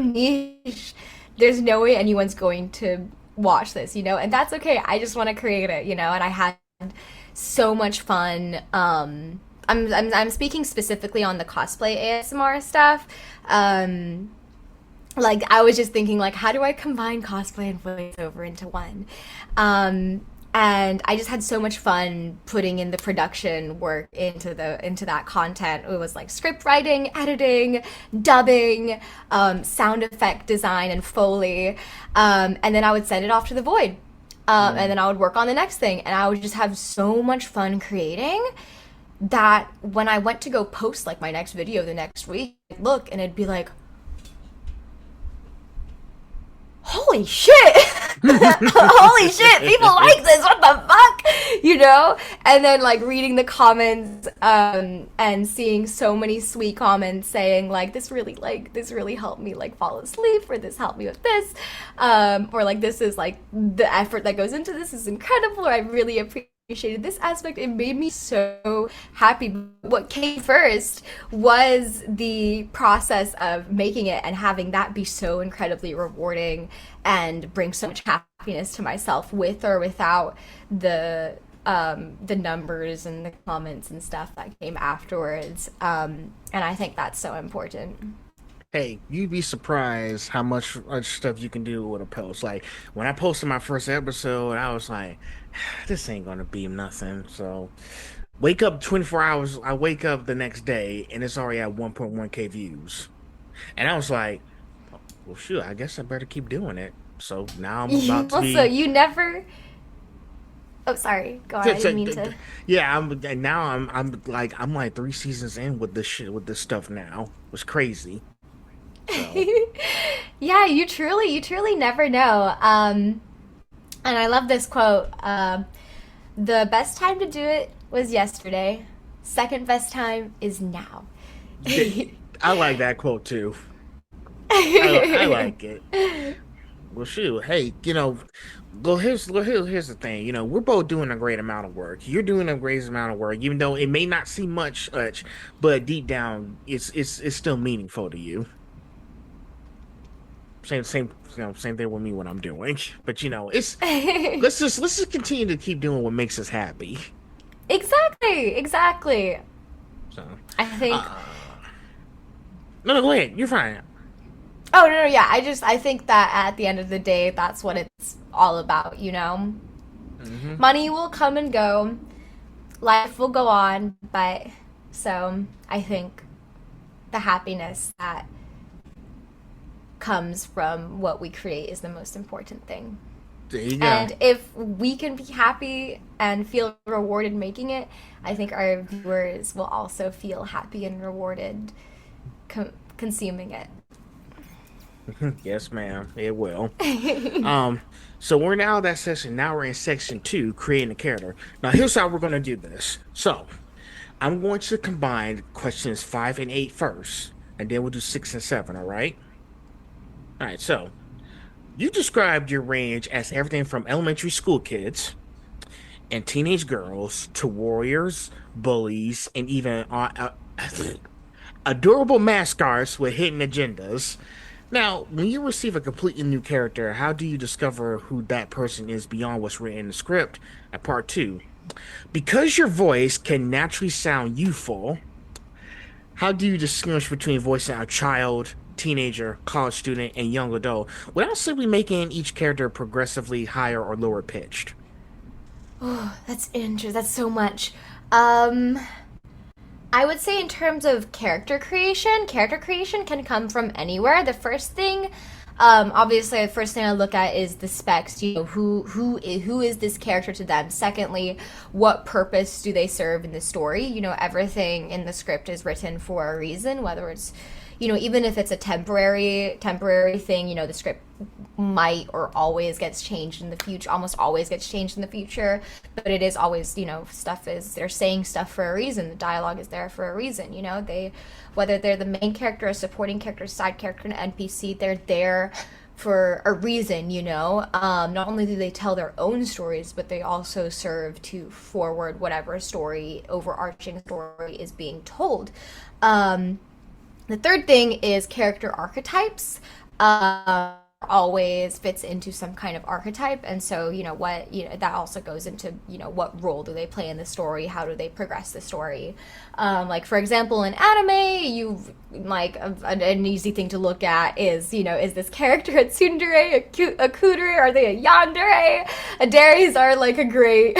niche. There's no way anyone's going to watch this, and that's okay. I just want to create it, and I had so much fun. I'm speaking specifically on the cosplay ASMR stuff. Like I was just thinking like how do I combine cosplay and voiceover into one? And I just had so much fun putting in the production work into that content. It was like script writing, editing, dubbing, sound effect design and Foley. And then I would send it off to the void. And then I would work on the next thing and I would just have so much fun creating that when I went to go post like my next video the next week, I'd look and it'd be like, holy shit! Holy shit, people like this, what the fuck? And then like reading the comments and seeing so many sweet comments saying like this really helped me like fall asleep, or this helped me with this, or like this is like the effort that goes into this is incredible, or I really appreciated this aspect. It made me so happy. What came first was the process of making it and having that be so incredibly rewarding and bring so much happiness to myself with or without the numbers and the comments and stuff that came afterwards. And I think that's so important. Hey, you'd be surprised how much stuff you can do with a post. Like when I posted my first episode, I was like, this ain't gonna be nothing. So wake up 24 hours, I wake up the next day and it's already at 1.1K views. And I was like, well shoot, I guess I better keep doing it. So now I'm about to Also, be you never. Oh, sorry. Go on. I didn't mean to. yeah, and now I'm like 3 seasons in with this shit with this stuff now. It was crazy. So Yeah, you truly never know. And I love this quote. The best time to do it was yesterday. Second best time is now. I like that quote too. I like it. Well, shoot. Hey, here's the thing. We're both doing a great amount of work. You're doing a great amount of work, even though it may not seem much, but deep down, it's still meaningful to you. Same thing with me when I'm doing. But it's let's just continue to keep doing what makes us happy. Exactly. So, I think. no, go ahead. You're fine. Oh no, yeah. I think that at the end of the day, that's what it's all about. Money will come and go, life will go on, but so I think the happiness that comes from what we create is the most important thing. There you go. And if we can be happy and feel rewarded making it, I think our viewers will also feel happy and rewarded consuming it. Yes, ma'am. It will. So we're now that section. Now we're in section 2, creating a character. Now here's how we're going to do this. So I'm going to combine questions 5 and 8 first, and then we'll do 6 and 7. All right. All right. So you described your range as everything from elementary school kids and teenage girls to warriors, bullies, and even adorable mascots with hidden agendas. Now, when you receive a completely new character, how do you discover who that person is beyond what's written in the script? At part 2, because your voice can naturally sound youthful, how do you distinguish between voicing a child, teenager, college student, and young adult without simply making each character progressively higher or lower pitched? Oh, that's interesting. That's so much. I would say in terms of character creation can come from anywhere. The first thing Obviously, the first thing I look at is the specs. You know, who is this character to them? Secondly, what purpose do they serve in the story? You know, everything in the script is written for a reason, whether it's, you know, even if it's a temporary thing, you know, the script might or always gets changed in the future, almost always gets changed in the future, but it is always, you know, they're saying stuff for a reason. The dialogue is there for a reason, you know, whether they're the main character, a supporting character, side character, an NPC, they're there for a reason, you know. Not only do they tell their own stories, but they also serve to forward whatever overarching story is being told. The third thing is character archetypes. Always fits into some kind of archetype, and so, you know, that also goes into, you know, what role do they play in the story, how do they progress the story. Like, for example, in anime, an easy thing to look at is, you know, is this character a tsundere, a kudere, are they a yandere? Aderes are like a great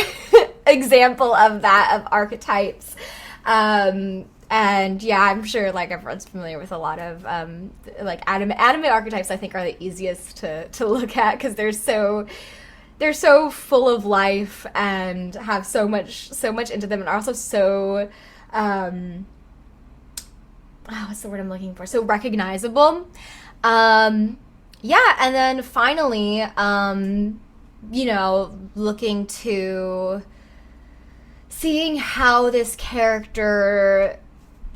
example of that, of archetypes. And yeah, I'm sure like everyone's familiar with a lot of like anime archetypes. I think are the easiest to look at, because they're so full of life and have so much into them, and are also so what's the word I'm looking for? So recognizable. Yeah, and then finally, you know, looking to seeing how this character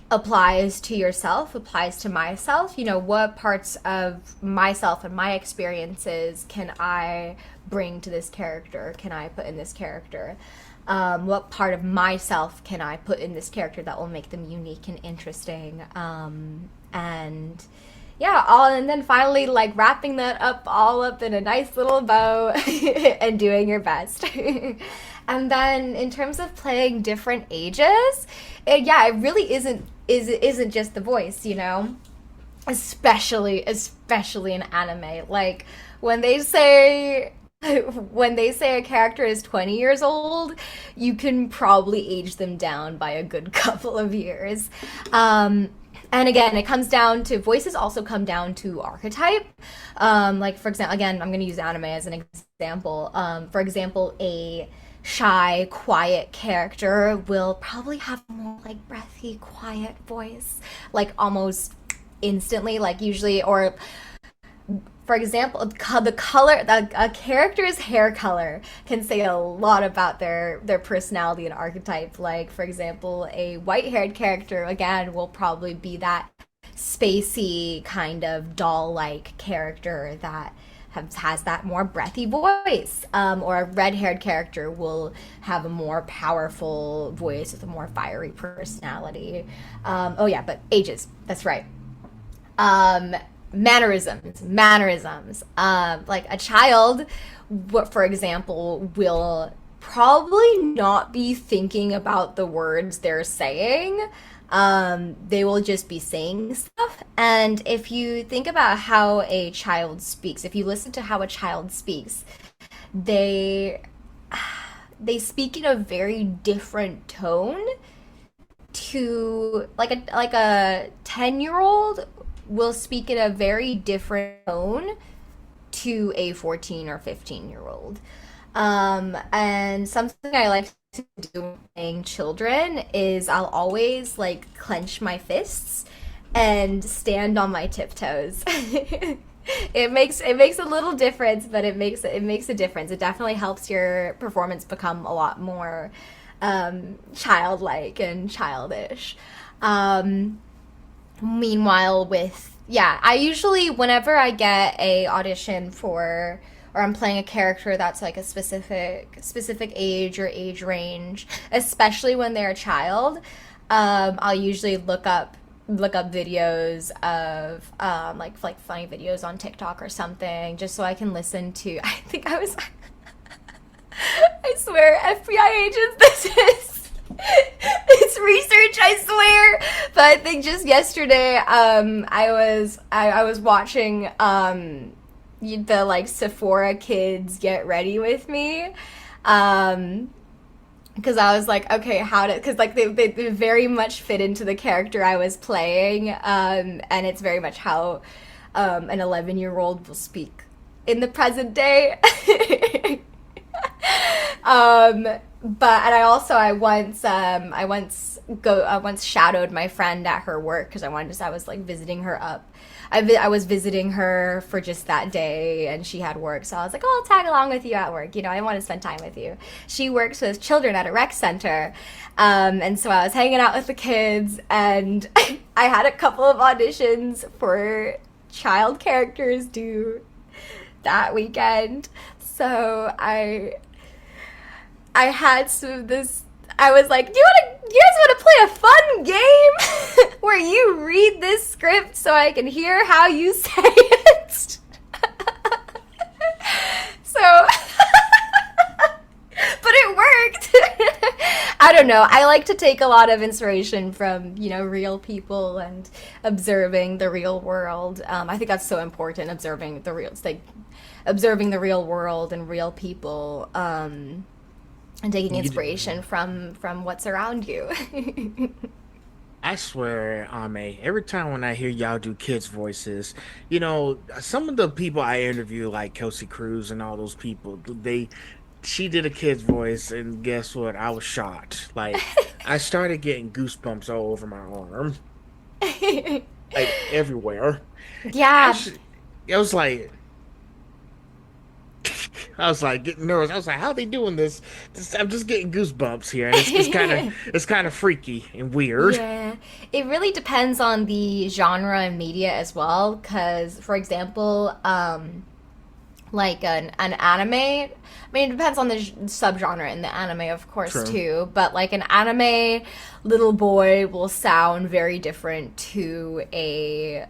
applies to yourself, applies to myself. You know, what parts of myself and my experiences can I bring to this character, can I put in this character? What part of myself can I put in this character that will make them unique and interesting? And yeah, and then finally, like, wrapping that all up in a nice little bow and doing your best. And then in terms of playing different ages, it really isn't just the voice, you know, especially in anime. Like, when they say a character is 20 years old, you can probably age them down by a good couple of years. And again, it comes down to, voices also come down to archetype. Like, for example, again, I'm going to use anime as an example. For example, a shy, quiet character will probably have a more like breathy, quiet voice, like almost instantly, like usually, or for example, the color, a character's hair color can say a lot about their personality and archetype. Like, for example, a white-haired character, again, will probably be that spacey kind of doll-like character that has that more breathy voice. Or a red-haired character will have a more powerful voice with a more fiery personality. Oh yeah, but ages, that's right. Mannerisms. Like a child, for example, will probably not be thinking about the words they're saying. They will just be saying stuff. And if you think about how a child speaks, if you listen to how a child speaks, they speak in a very different tone to like a 10-year-old will speak in a very different tone to a 14 or 15-year-old. And something I like to do when playing children is I'll always like clench my fists and stand on my tiptoes. It makes a little difference, but it makes a difference. It definitely helps your performance become a lot more childlike and childish. Meanwhile, I usually, whenever I get a audition for, or I'm playing a character that's like a specific age or age range, especially when they're a child, I'll usually look up videos of like funny videos on TikTok or something, just so I can listen to. I think I swear, FBI agents, this is. It's research, I swear. But I think just yesterday, I was watching the like Sephora kids get ready with me, because I was like, okay, because like they very much fit into the character I was playing, and it's very much how an 11-year-old will speak in the present day. But and I once shadowed my friend at her work because I was like visiting her up. I was visiting her for just that day, and she had work, so I was like, oh, I'll tag along with you at work. You know, I want to spend time with you. She works with children at a rec center, and so I was hanging out with the kids, and I had a couple of auditions for child characters due that weekend. So I had I was like, do you guys want to play a fun game where you read this script so I can hear how you say it? So, but it worked. I don't know. I like to take a lot of inspiration from, real people and observing the real world. I think that's so important, observing the real world and real people. And taking inspiration from what's around you. I swear, Ame, every time when I hear y'all do kids' voices, some of the people I interview, like Kelsey Cruz and all those people, she did a kid's voice, and guess what? I was shocked. Like, I started getting goosebumps all over my arm, like everywhere. Yeah. I was like, getting nervous. I was like, how are they doing this? I'm just getting goosebumps here. And it's kind of freaky and weird. Yeah, it really depends on the genre and media as well. Because, for example, like an anime. I mean, it depends on the subgenre in the anime, of course, True. too. But like an anime little boy will sound very different to a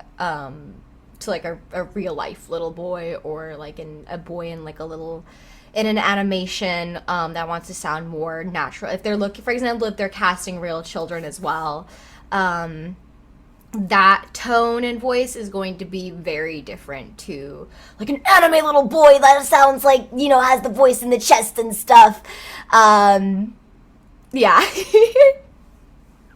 real life little boy, or like a boy in like in an animation that wants to sound more natural. If they're looking, for example, if they're casting real children as well, that tone and voice is going to be very different to like an anime little boy that sounds like, has the voice in the chest and stuff. Yeah.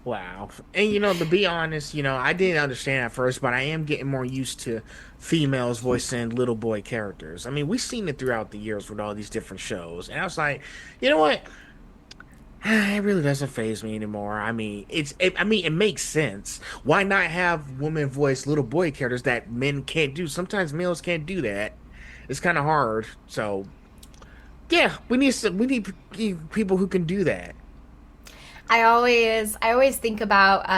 Wow. And to be honest, I didn't understand at first, but I am getting more used to females voicing little boy characters. I mean, we've seen it throughout the years with all these different shows. And I was like, you know what? It really doesn't faze me anymore. I mean, it makes sense. Why not have women voice little boy characters that men can't do? Sometimes males can't do that. It's kind of hard. So, yeah, we need people who can do that. I always think about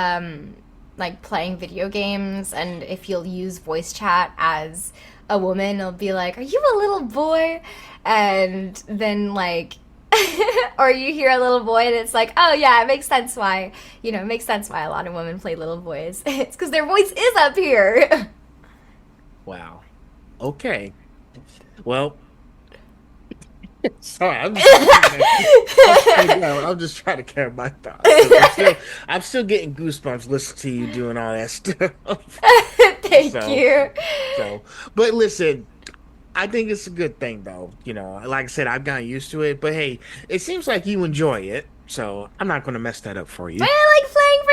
like playing video games, and if you'll use voice chat as a woman, it'll be like, "Are you a little boy?" And then like, or you hear a little boy, and it's like, "Oh yeah, it makes sense why it makes sense why a lot of women play little boys. It's because their voice is up here." Wow. Okay. Well. Sorry, I'm just trying to carry my thoughts. I'm still getting goosebumps listening to you doing all that stuff. Thank you. But listen, I think it's a good thing, though. Like I said, I've gotten used to it. But hey, it seems like you enjoy it, so I'm not going to mess that up for you. I like playing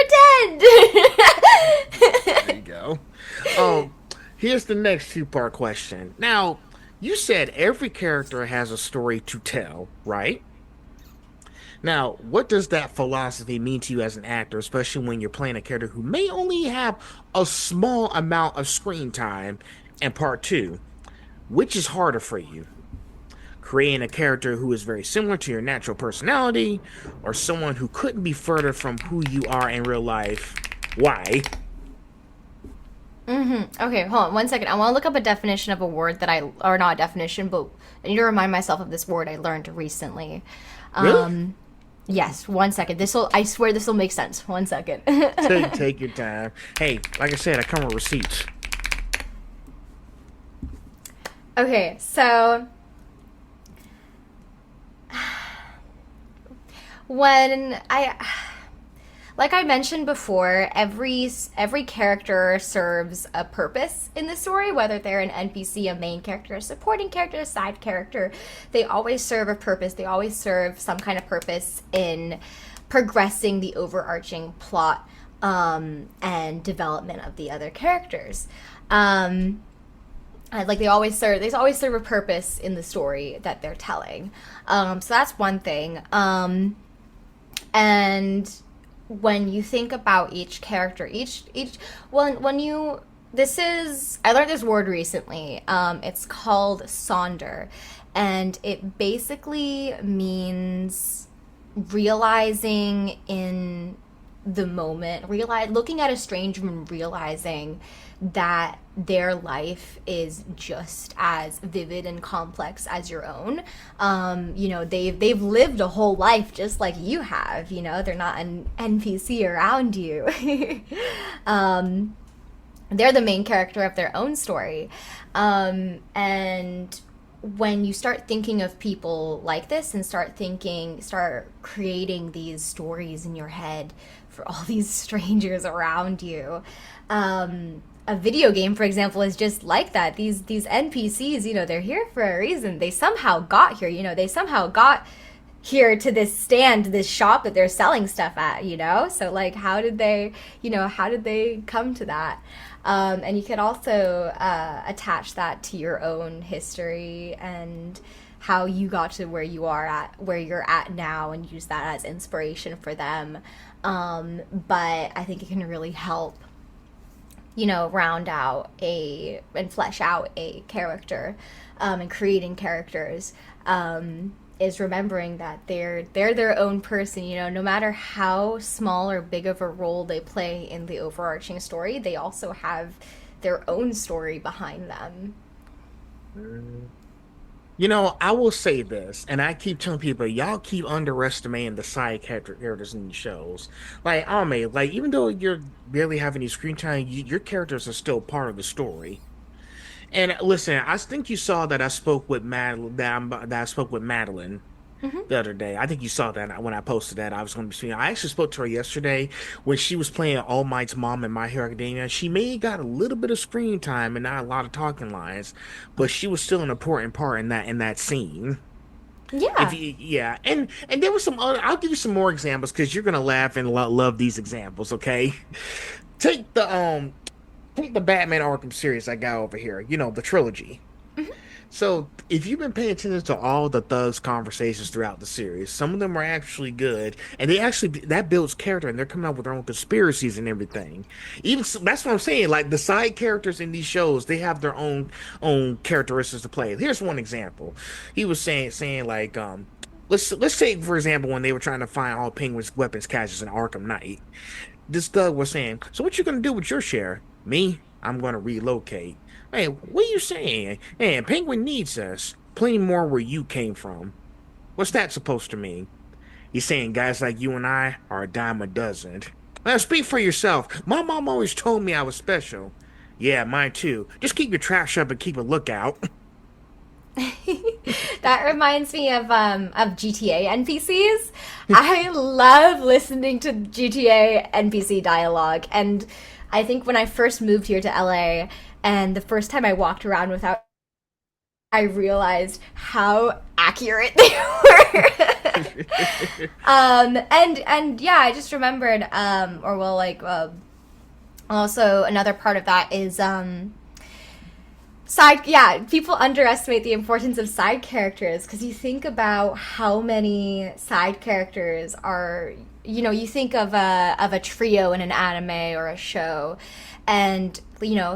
pretend. There you go. Here's the next two-part question. Now, you said every character has a story to tell, right? Now, what does that philosophy mean to you as an actor, especially when you're playing a character who may only have a small amount of screen time? And part two, which is harder for you? Creating a character who is very similar to your natural personality, or someone who couldn't be further from who you are in real life? Why? Okay, hold on 1 second. I want to look up a definition of a word or not a definition, but I need to remind myself of this word I learned recently. Really? Yes, 1 second. I swear this will make sense. 1 second. Take your time. Hey, like I said, I come with receipts. Okay, so like I mentioned before, every character serves a purpose in the story, whether they're an NPC, a main character, a supporting character, a side character. They always serve a purpose. They always serve some kind of purpose in progressing the overarching plot and development of the other characters. Um, like they always serve a purpose in the story that they're telling. So that's one thing. And when you think about each character, each when you this is I learned this word recently. It's called sonder, and it basically means realizing in the moment, looking at a stranger and realizing that their life is just as vivid and complex as your own. They've lived a whole life just like you have. They're not an NPC around you. They're the main character of their own story. And when you start thinking of people like this and start creating these stories in your head for all these strangers around you, a video game, for example, is just like that. These NPCs, they're here for a reason. They somehow got here. They somehow got here to this stand, this shop that they're selling stuff at. So like, how did they come to that? And you could also attach that to your own history and how you got to where you're at now, and use that as inspiration for them. But I think it can really help, round out and flesh out a character, and creating characters, is remembering that they're their own person. No matter how small or big of a role they play in the overarching story, they also have their own story behind them. I will say this, and I keep telling people, y'all keep underestimating the side characters in these shows. Like Ame, like even though you're barely having any screen time, your characters are still part of the story. And listen, I think you saw that I spoke with that I spoke with Madeline Mm-hmm. the other day. I think you saw that when I posted that I was going to be speaking. I actually spoke to her yesterday when she was playing All Might's mom in My Hero Academia. She may have got a little bit of screen time and not a lot of talking lines, but she was still an important part in that scene. If Yeah. you, yeah, and there was some other. I'll give you some more examples because you're gonna laugh and love these examples. Okay, take the um take the Batman Arkham series I got over here. The trilogy. Mm-hmm. So, if you've been paying attention to all the thugs' conversations throughout the series, some of them are actually good, and that builds character, and they're coming up with their own conspiracies and everything. That's what I'm saying. Like the side characters in these shows, they have their own characteristics to play. Here's one example. He was saying like let's say for example when they were trying to find all Penguin's weapons caches in Arkham Knight. This thug was saying, "So what you gonna do with your share?" "Me, I'm gonna relocate." "Hey, what are you saying? Man, Penguin needs us. Plenty more where you came from." "What's that supposed to mean?" "He's saying guys like you and I are a dime a dozen." "Now speak for yourself. My mom always told me I was special." "Yeah, mine too. Just keep your trash up and keep a lookout." That reminds me of GTA NPCs. I love listening to GTA NPC dialogue, and I think when I first moved here to LA, and the first time I walked around without, I realized how accurate they were. And yeah, I just remembered, also another part of that is people underestimate the importance of side characters, because you think about how many side characters are, you think of a trio in an anime or a show, and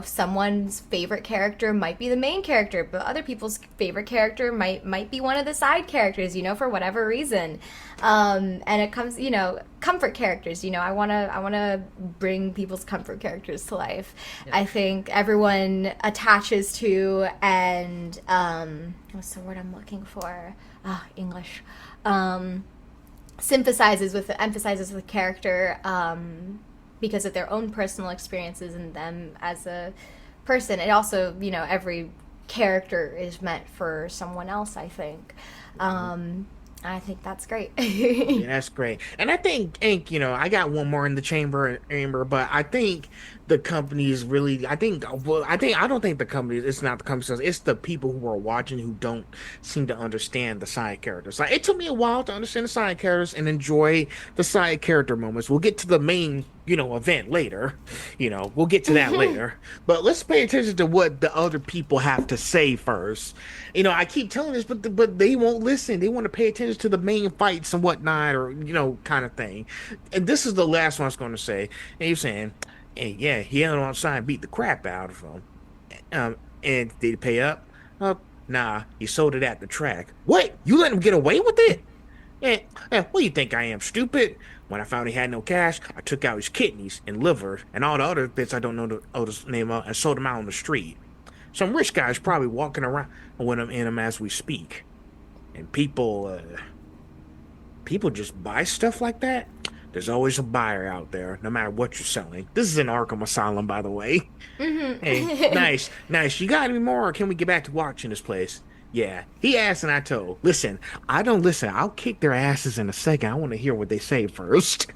someone's favorite character might be the main character, but other people's favorite character might be one of the side characters, for whatever reason. And it comes, comfort characters. I wanna bring people's comfort characters to life. Yeah. I think everyone attaches to and what's the word I'm looking for? English. Emphasizes with the character. Because of their own personal experiences and them as a person. It also, every character is meant for someone else, I think. I think that's great. Yeah, that's great. And I think, I got one more in the chamber, but I think the company is really, I don't think the company, it's not the company, it's the people who are watching who don't seem to understand the side characters. Like, it took me a while to understand the side characters and enjoy the side character moments. We'll get to the main, event later. We'll get to that later. But let's pay attention to what the other people have to say first. I keep telling this, but they won't listen. They want to pay attention to the main fights and whatnot, or kind of thing. And this is the last one I was going to say. And you're saying, hey, yeah, he held on side and beat the crap out of him. And did he pay up? Nah, he sold it at the track. What? You let him get away with it? What do you think I am, stupid? When I found he had no cash, I took out his kidneys and liver and all the other bits I don't know the other's name of and sold them out on the street. Some rich guy's probably walking around with them in them as we speak. And people just buy stuff like that. There's always a buyer out there, no matter what you're selling. This is an Arkham Asylum, by the way. Hey, nice. You got any more, or can we get back to watching this place? Yeah. He asked and I told. Listen, I don't listen. I'll kick their asses in a second. I want to hear what they say first.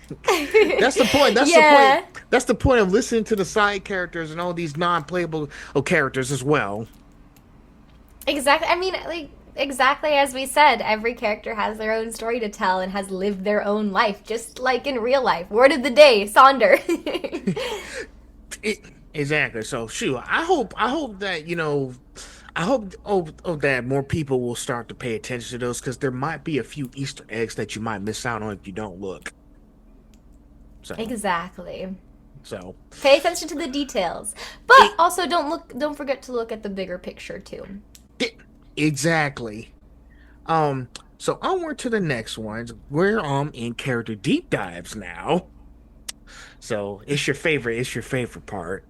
That's the point. That's the point. That's the point of listening to the side characters and all these non-playable characters as well. Exactly. I mean, like, exactly as we said, every character has their own story to tell and has lived their own life, just like in real life. Word of the day, Sonder. Exactly. So, shoot, I hope that, that more people will start to pay attention to those, because there might be a few Easter eggs that you might miss out on if you don't look. So, exactly. So pay attention to the details, but also don't forget to look at the bigger picture too. Exactly. So onward to the next ones. We're in character deep dives now. So it's your favorite part.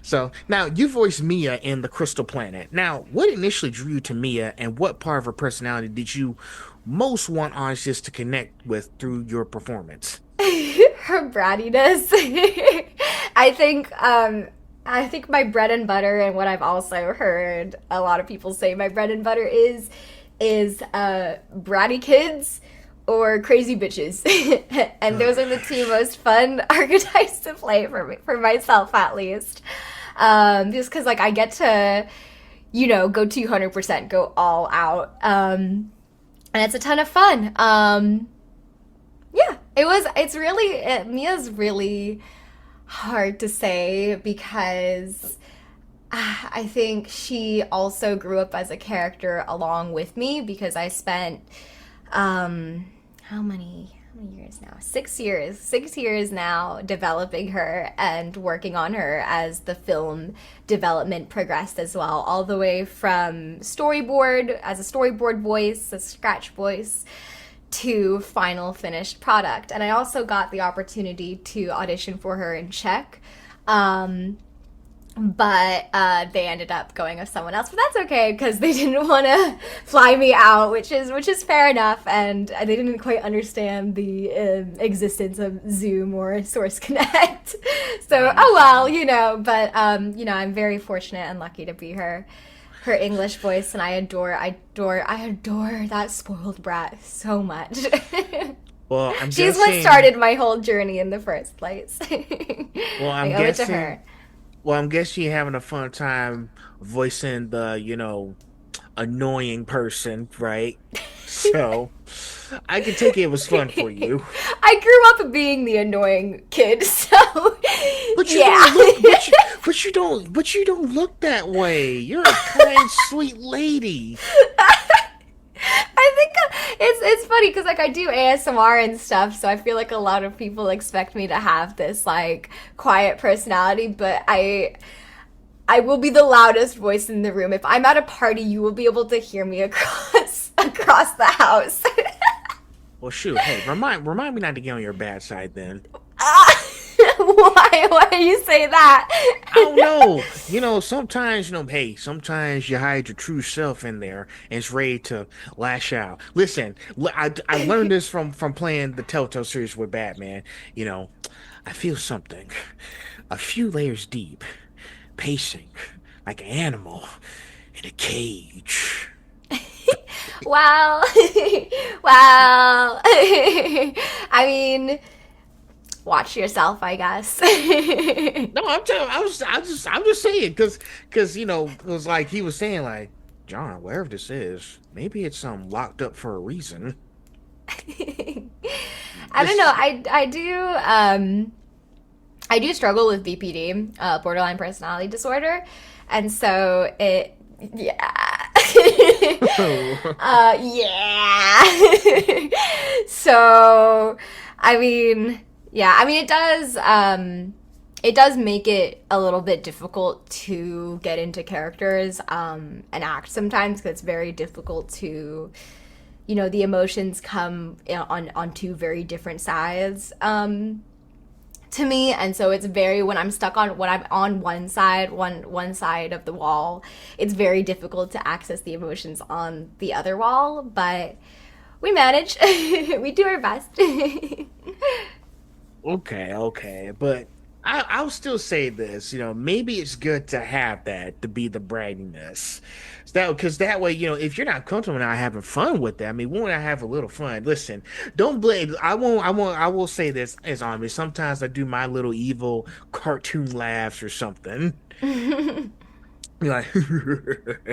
so now you voiced Mia in The Crystal Planet. Now, what initially drew you to Mia, and what part of her personality did you most want audiences to connect with through your performance? Her brattiness. I think my bread and butter, and what I've also heard a lot of people say my bread and butter is bratty kids or crazy bitches. And those are the two most fun archetypes to play for myself, at least. Just because, like, I get to, go 200%, go all out. And it's a ton of fun. Yeah, Mia's really hard to say, because I think she also grew up as a character along with me, because I spent, how many years now? 6 years. 6 years now developing her and working on her as the film development progressed as well, all the way from storyboard, as a storyboard voice, a scratch voice, to final finished product. And I also got the opportunity to audition for her in Czech, but they ended up going with someone else. But that's okay, because they didn't want to fly me out, which is fair enough, and they didn't quite understand the existence of Zoom or Source Connect. So oh well, but I'm very fortunate and lucky to be her English voice, and I adore that spoiled brat so much. Well, she's what started my whole journey in the first place. Well, I owe it to her. Well, I'm guessing you're having a fun time voicing the, annoying person, right? So I can take it was fun for you. I grew up being the annoying kid, so but you yeah. But you don't look that way. You're a kind, sweet lady. I think it's funny, because like I do ASMR and stuff, so I feel like a lot of people expect me to have this like quiet personality, but I will be the loudest voice in the room. If I'm at a party, you will be able to hear me across the house. Well, shoot, hey, remind me not to get on your bad side then. Why do you say that? I don't know. Sometimes, sometimes you hide your true self in there and it's ready to lash out. Listen, I learned this from playing the Telltale series with Batman. I feel something a few layers deep, pacing like an animal in a cage. Wow. Wow. I mean, watch yourself, I guess. No, I'm telling. I'm just saying because it was like he was saying like, John, wherever this is, maybe it's locked up for a reason. I don't know. This I do struggle with BPD, borderline personality disorder, and so yeah. Yeah. So, I mean, yeah, I mean, it does make it a little bit difficult to get into characters, and act sometimes because it's very difficult to, the emotions come on two very different sides, to me, and so it's very when I'm on one side of the wall, it's very difficult to access the emotions on the other wall, but we manage. We do our best. okay, but I'll still say this. Maybe it's good to have that to be the bragginess. Because that way, if you're not comfortable not having fun with that, I mean, we want to have a little fun. Listen, don't blame. I will say this as on me. Sometimes I do my little evil cartoon laughs or something. Like, They're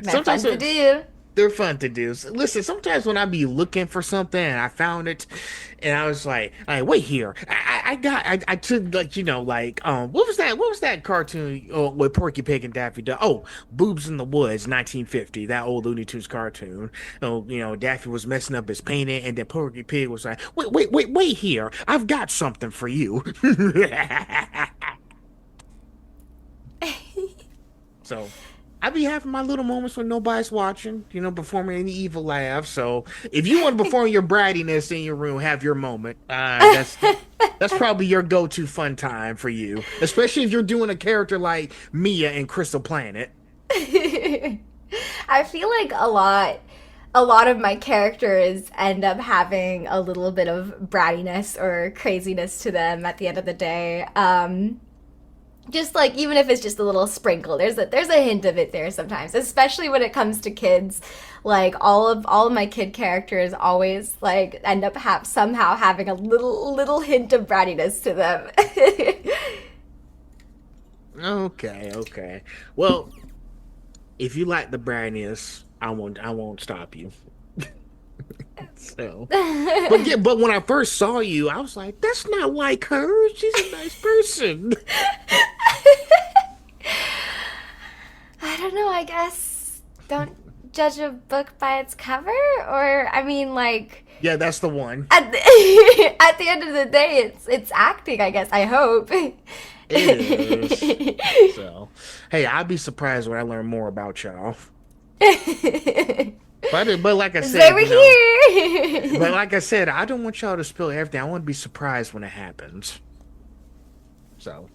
fun sometimes to do. they're fun to do. So, listen, sometimes when I be looking for something and I found it, and I was like, wait here, I took what was that? What was that cartoon with Porky Pig and Daffy Duck? Oh, Boobs in the Woods, 1950, that old Looney Tunes cartoon. Oh, Daffy was messing up his painting, and then Porky Pig was like, wait here, I've got something for you. So. I be having my little moments when nobody's watching, performing any evil laughs. So if you want to perform your brattiness in your room, have your moment. That's probably your go-to fun time for you, especially if you're doing a character like Mia in Crystal Planet. I feel like a lot of my characters end up having a little bit of brattiness or craziness to them at the end of the day. Just like even if it's just a little sprinkle, there's a hint of it there sometimes, especially when it comes to kids. Like all of my kid characters always like end up somehow having a little hint of brattiness to them. Okay. Well, if you like the brattiness, I won't stop you. So, but when I first saw you, I was like, that's not like her. She's a nice person. I don't know, I guess don't judge a book by its cover, or I mean like Yeah, that's the one. at the end of the day it's acting, I guess. I hope. It is. So, hey, I'd be surprised when I learn more about y'all. But like I said, Here. but like I said, I don't want y'all to spill everything. I want to be surprised when it happens. So,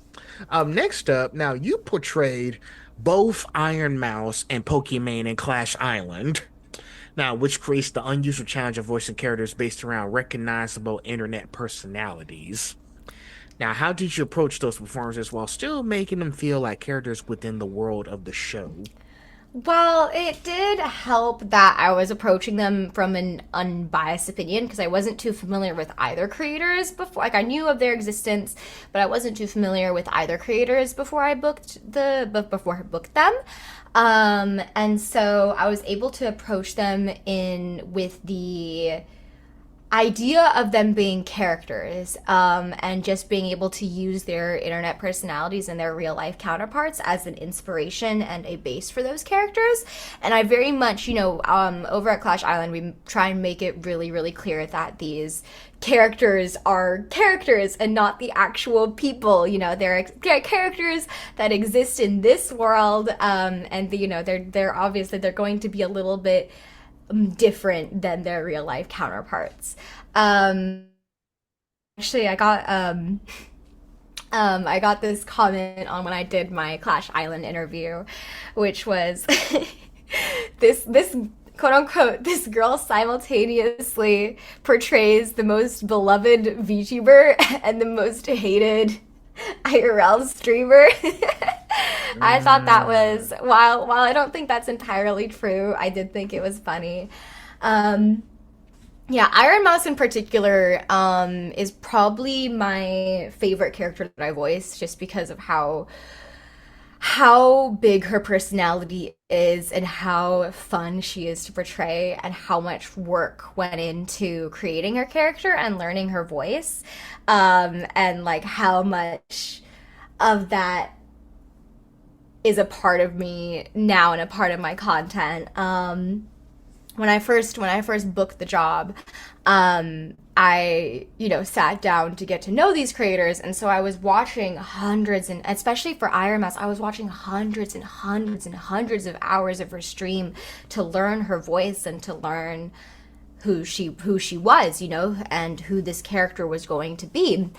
next up, now you portrayed both Iron Mouse and Pokemon in Clash Island. Now, which creates the unusual challenge of voicing characters based around recognizable internet personalities. Now, how did you approach those performances while still making them feel like characters within the world of the show? Well, it did help that I was approaching them from an unbiased opinion because I wasn't too familiar with either creators before. Like I knew of their existence, but I wasn't too familiar with either creators before I booked them. And so I was able to approach them with the idea of them being characters, and just being able to use their internet personalities and their real life counterparts as an inspiration and a base for those characters. And I very much, over at Clash Island, we try and make it really, really clear that these characters are characters and not the actual people. They're characters that exist in this world, and they're obviously they're going to be a little bit different than their real life counterparts. Actually, I got this comment on when I did my Clash Island interview, which was this quote unquote this girl simultaneously portrays the most beloved VTuber and the most hated IRL streamer. I thought that was, while I don't think that's entirely true, I did think it was funny. Yeah, Iron Mouse in particular is probably my favorite character that I voice just because of how big her personality is and how fun she is to portray and how much work went into creating her character and learning her voice. And like how much of that is a part of me now and a part of my content. When I first booked the job, I sat down to get to know these creators, and so I was watching hundreds, and especially for Iron Mouse, I was watching hundreds and hundreds and hundreds of hours of her stream to learn her voice and to learn who she was, and who this character was going to be.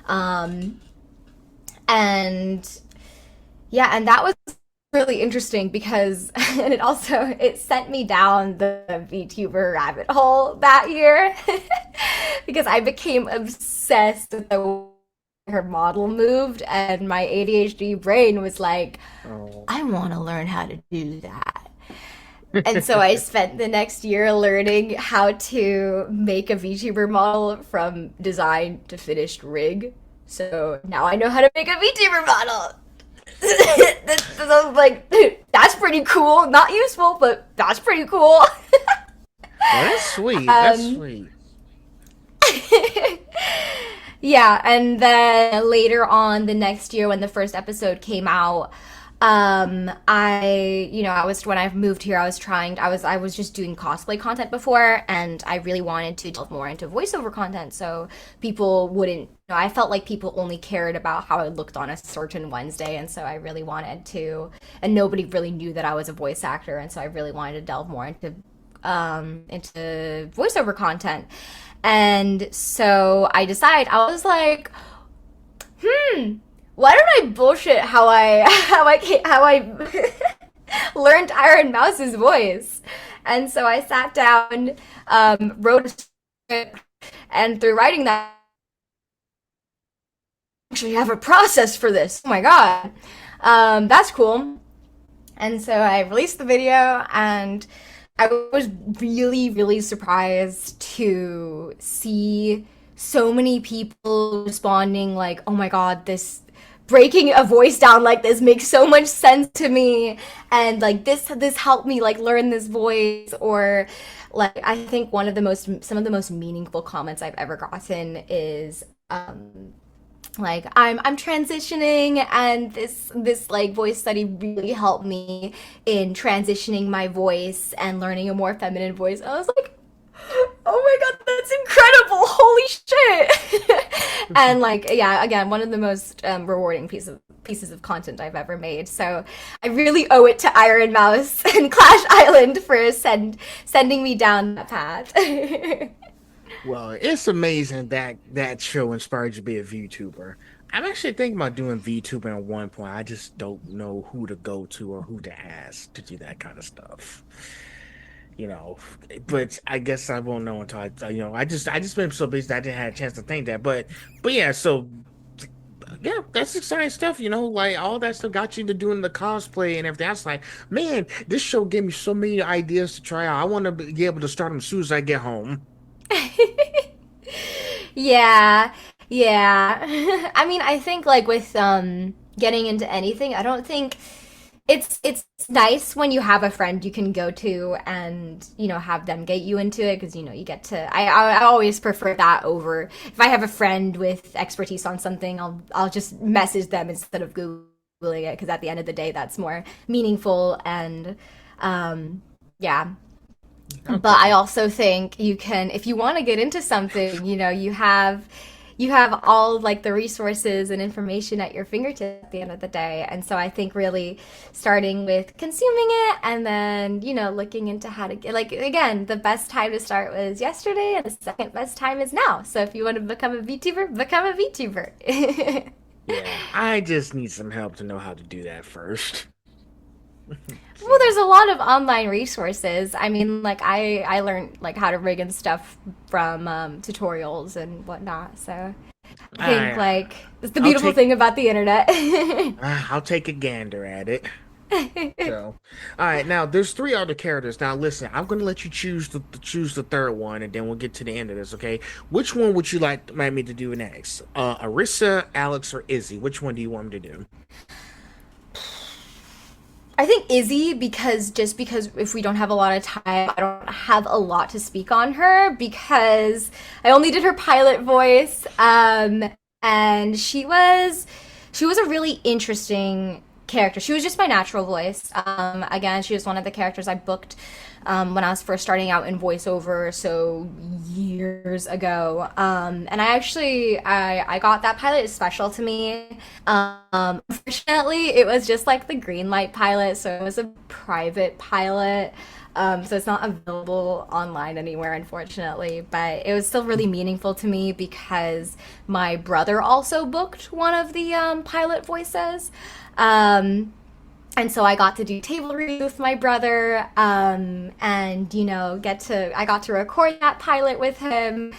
Um, and yeah, and that was really interesting because and it sent me down the VTuber rabbit hole that year because I became obsessed with the way her model moved and my ADHD brain was like, Oh. I want to learn how to do that. And so I spent the next year learning how to make a VTuber model from design to finished rig. So now I know how to make a VTuber model. I was like, that's pretty cool. Not useful, but that's pretty cool. Well, that's sweet. That's um, sweet. yeah, and then later on the next year when the first episode came out, I was when I moved here, I was just doing cosplay content before, and I really wanted to delve more into voiceover content, so people wouldn't. I felt like people only cared about how I looked on a certain Wednesday, and so I really wanted to, and nobody really knew that I was a voice actor, and so I really wanted to delve more into voiceover content, and so I was like, why don't I bullshit how I learned Iron Mouse's voice? And so I sat down, wrote a script, and through writing that, I actually have a process for this. Oh my god, that's cool. And so I released the video, and I was really, really surprised to see so many people responding like, "Oh my god, this breaking a voice down like this makes so much sense to me," and like this helped me like learn this voice. Or like I think some of the most meaningful comments I've ever gotten is like I'm transitioning, and this like voice study really helped me in transitioning my voice and learning a more feminine voice. I was like, oh my god, that's incredible, holy shit. And like, yeah, again, one of the most rewarding pieces of content I've ever made. So I really owe it to Iron Mouse and Clash Island for sending me down that path. Well, it's amazing that that show inspired you to be a VTuber. I'm actually thinking about doing VTubing at one point. I just don't know who to go to or who to ask to do that kind of stuff. You know, but I guess I won't know until I just been so busy that I didn't have a chance to think that. But yeah, so yeah, that's exciting stuff. Like all that stuff got you to doing the cosplay and everything. I was like, man, this show gave me so many ideas to try out. I want to be able to start them as soon as I get home. Yeah, yeah. I mean, I think like with getting into anything, I don't think it's nice when you have a friend you can go to and have them get you into it because you get to I always prefer that over if I have a friend with expertise on something, I'll just message them instead of Googling it because at the end of the day that's more meaningful and yeah. But I Okay. also think you can, if you want to get into something, you have all like the resources and information at your fingertips at the end of the day. And so I think really starting with consuming it and then, looking into how to get like again, the best time to start was yesterday and the second best time is now. So if you want to become a VTuber, become a VTuber. Yeah, I just need some help to know how to do that first. Well, So, there's a lot of online resources. I mean, like I learned like how to rig and stuff from tutorials and whatnot. So I think I like it's the I'll beautiful take thing about the internet. I'll take a gander at it. So, all right, now there's three other characters. Now, listen, I'm going to let you choose the third one, and then we'll get to the end of this. Okay, which one would you like me to do next? Arisa, Alex, or Izzy? Which one do you want me to do? I think Izzy, because if we don't have a lot of time, I don't have a lot to speak on her because I only did her pilot voice. And she was a really interesting character. She was just my natural voice. Again, she was one of the characters I booked when I was first starting out in voiceover, so years ago. And I got that pilot. It's special to me. Unfortunately, it was just like the green light pilot, so it was a private pilot. So it's not available online anywhere, unfortunately. But it was still really meaningful to me because my brother also booked one of the pilot voices. And so I got to do table read with my brother, and I got to record that pilot with him.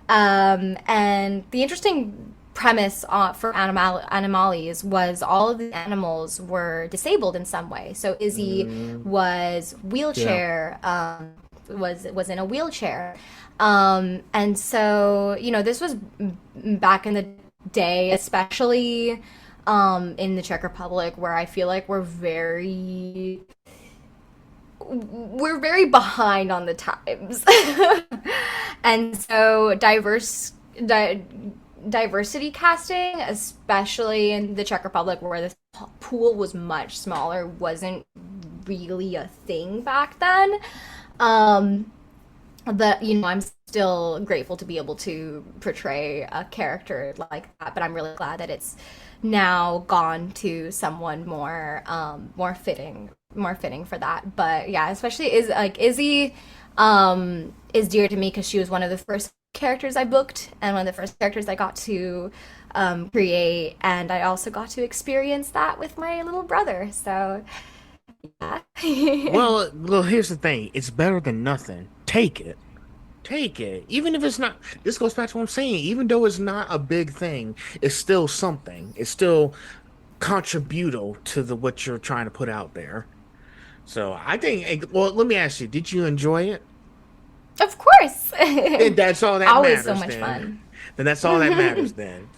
And the interesting premise for Animalies was all of the animals were disabled in some way. So Izzy was Yeah. wheelchair, was in a wheelchair, and so this was back in the day, especially in the Czech Republic, where I feel like we're very behind on the times. And so diversity casting, especially in the Czech Republic where the pool was much smaller, wasn't really a thing back then. Um, but I'm still grateful to be able to portray a character like that. But I'm really glad that it's now gone to someone more fitting for that. But yeah, especially Izzy is dear to me because she was one of the first characters I booked and one of the first characters I got to create, and I also got to experience that with my little brother. So yeah. Well, here's the thing. It's better than nothing. Take it. Take it. Even if it's not, this goes back to what I'm saying. Even though it's not a big thing, it's still something. It's still contributal to the what you're trying to put out there. So I think, well, let me ask you, did you enjoy it? Of course. Then that's all that Always so matters much then. fun. Then that's all that matters then.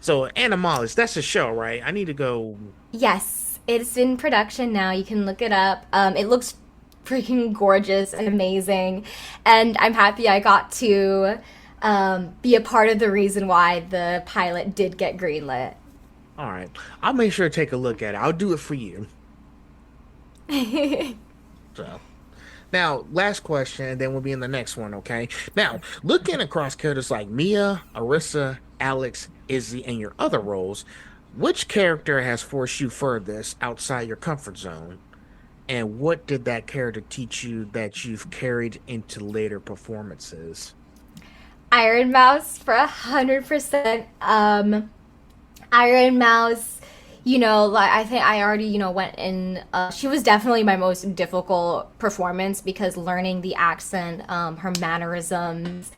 So Animalis, that's a show, right? I need to go. Yes, it's in production now. You can look it up. It looks freaking gorgeous and amazing. And I'm happy I got to be a part of the reason why the pilot did get greenlit. All right. I'll make sure to take a look at it. I'll do it for you. So now, last question, and then we'll be in the next one, okay? Now, looking across characters like Mia, Arissa, Alex, Izzy, and your other roles, which character has forced you furthest outside your comfort zone? And what did that character teach you that you've carried into later performances? Iron Mouse for 100%. Iron Mouse, like I think I already, went in. She was definitely my most difficult performance because learning the accent, her mannerisms,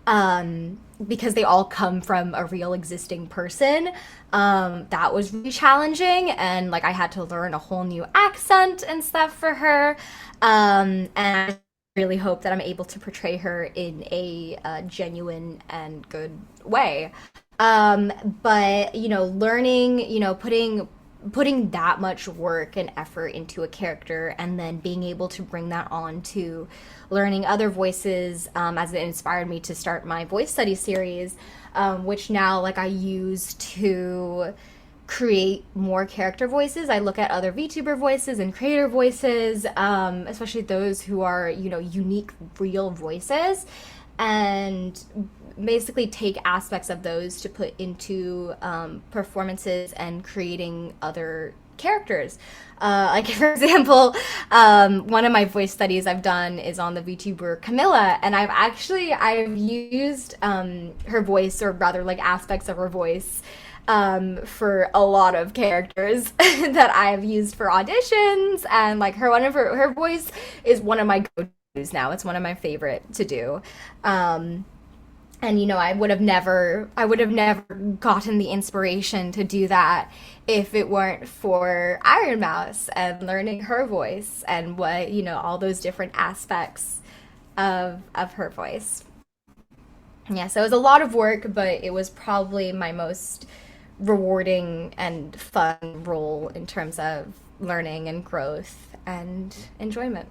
because they all come from a real existing person. That was really challenging, and like I had to learn a whole new accent and stuff for her. And I really hope that I'm able to portray her in a genuine and good way. But learning, putting that much work and effort into a character and then being able to bring that on to learning other voices, as it inspired me to start my voice study series, which now like I use to create more character voices. I look at other VTuber voices and creator voices, especially those who are, unique, real voices, and basically take aspects of those to put into performances and creating other characters. Like for example, one of my voice studies I've done is on the VTuber Camilla, and I've used her voice, or rather like aspects of her voice, for a lot of characters that I've used for auditions, and like her voice is one of my go-tos now. It's one of my favorite to do. And I would have never gotten the inspiration to do that if it weren't for Iron Mouse and learning her voice and what, all those different aspects of her voice. Yeah, so it was a lot of work, but it was probably my most rewarding and fun role in terms of learning and growth and enjoyment.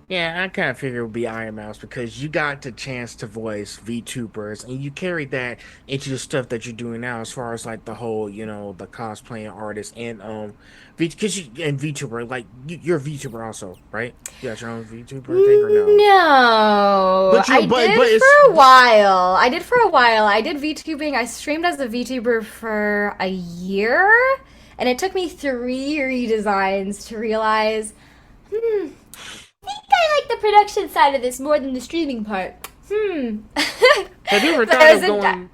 Yeah, I kind of figured it would be Iron Mouse because you got the chance to voice VTubers and you carried that into the stuff that you're doing now as far as like the whole, the cosplaying artist and because you and VTuber, like you're a VTuber also, right? You got your own VTuber thing or no? No, But I you but did it's for a while. I did VTubing. I streamed as a VTuber for a year, and it took me 3 redesigns to realize, I think I like the production side of this more than the streaming part. have you ever But thought I of wasn't going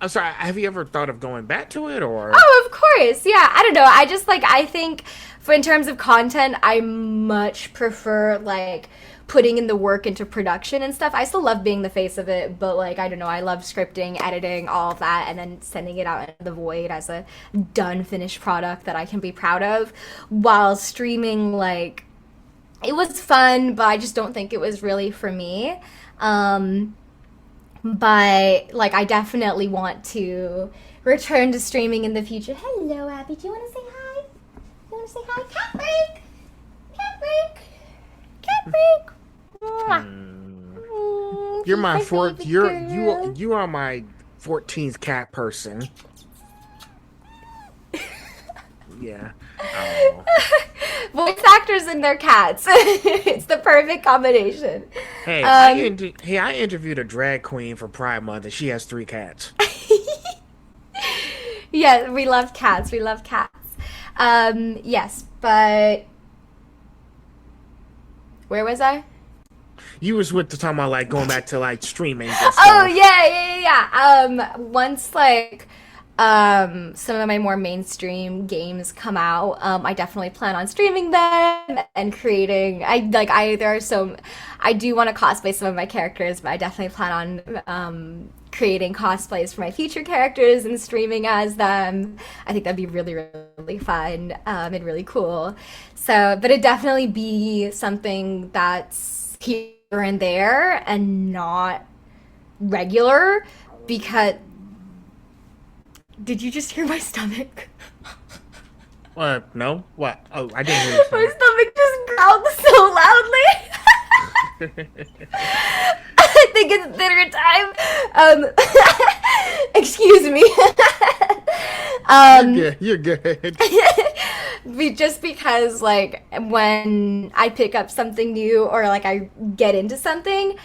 I'm sorry, have you ever thought of going back to it or Oh, of course. Yeah, I don't know. I just I think in terms of content, I much prefer putting in the work into production and stuff. I still love being the face of it, but I don't know, I love scripting, editing, all of that, and then sending it out into the void as a done finished product that I can be proud of. While streaming, it was fun, but I just don't think it was really for me. But I definitely want to return to streaming in the future. Hello, Abby. Do you want to say hi? You want to say hi? Cat break. Cat break. Cat break. you're my She's fourth baby you're girl. you are my 14th cat person. Yeah. Oh. Voice actors and their cats. It's the perfect combination. Hey, Um, I interviewed a drag queen for Pride Month and she has 3 cats. yeah, we love cats. We love cats. Yes, but where was I? You was with the talking about going back to streaming and Oh stuff. yeah. Once some of my more mainstream games come out, I definitely plan on streaming them and creating. I do want to cosplay some of my characters, but I definitely plan on creating cosplays for my future characters and streaming as them. I think that'd be really, really fun and really cool. So, but it'd definitely be something that's here and there and not regular because did you just hear my stomach? What? No? What? Oh, I didn't hear My stomach just growled so loudly. I think it's dinner time. Excuse me. You're good. Just because when I pick up something new or I get into something,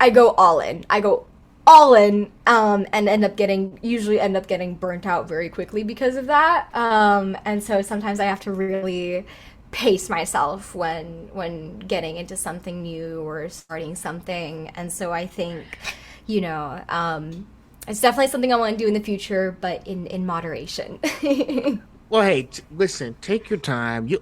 I go all in. And usually end up getting burnt out very quickly because of that. And so sometimes I have to really pace myself when getting into something new or starting something. And so I think, it's definitely something I want to do in the future, but in moderation. Well, hey, listen, take your time. You'll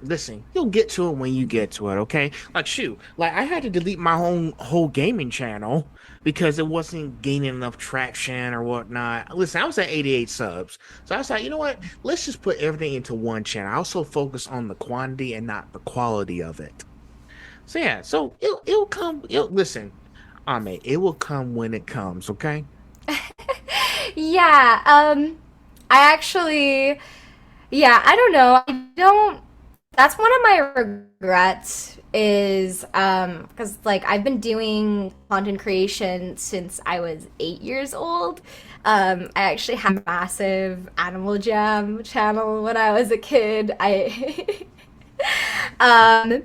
get to it when you get to it, okay? Shoot, I had to delete my whole gaming channel because it wasn't gaining enough traction or whatnot. Listen, I was at 88 subs, so I was like, you know what? Let's just put everything into one channel. I also focus on the quantity and not the quality of it. So yeah, it'll come. Listen, Ame, it will come when it comes, okay? Yeah, I actually, yeah, I don't know. That's one of my regrets is because I've been doing content creation since I was 8 years old. I actually had a massive Animal Jam channel when I was a kid. I um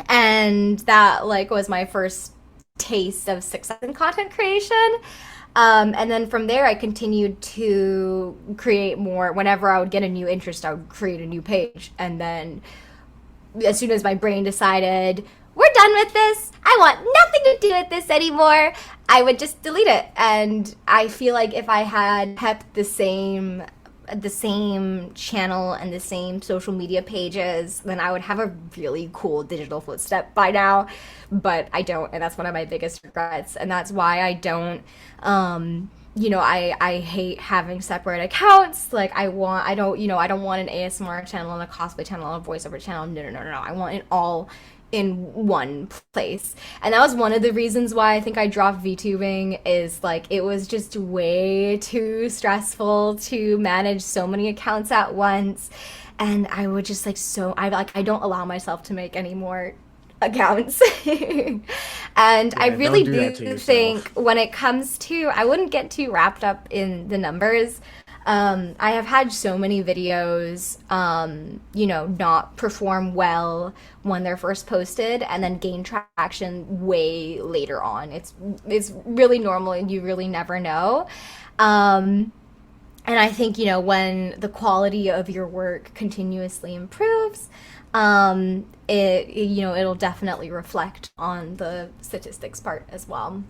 and that was my first taste of success in content creation. And then from there, I continued to create more. Whenever I would get a new interest, I would create a new page. And then as soon as my brain decided, we're done with this, I want nothing to do with this anymore, I would just delete it. And I feel like if I had kept the same the same channel and the same social media pages, then I would have a really cool digital footstep by now. But I don't, and that's one of my biggest regrets. And that's why I don't, I hate having separate accounts. Like I don't want an ASMR channel and a cosplay channel and a voiceover channel. No. I want it all in one place. And that was one of the reasons why I think I dropped VTubing, is like it was just way too stressful to manage so many accounts at once. And I would just I don't allow myself to make any more accounts. And I Yeah, really don't do that to do think yourself. when it comes to, I wouldn't get too wrapped up in the numbers. I have had so many videos, not perform well when they're first posted and then gain traction way later on. It's really normal and you really never know. And I think, when the quality of your work continuously improves, it'll definitely reflect on the statistics part as well.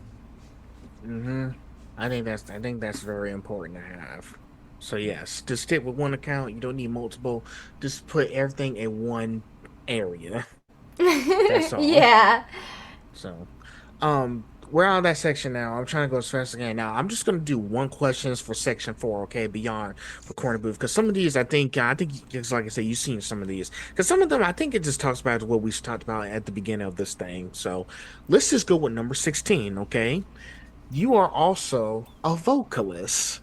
Hmm. I think that's very important to have. So yes, just stick with one account. You don't need multiple. Just put everything in one area. That's all. Yeah. So, we're on that section now. I'm trying to go as fast as I can. Now, I'm just gonna do one questions for section four, okay? Beyond the corner booth, because some of these, I think, just like I said, you've seen some of these. Because some of them, I think it just talks about what we talked about at the beginning of this thing. So, let's just go with number 16, okay? You are also a vocalist.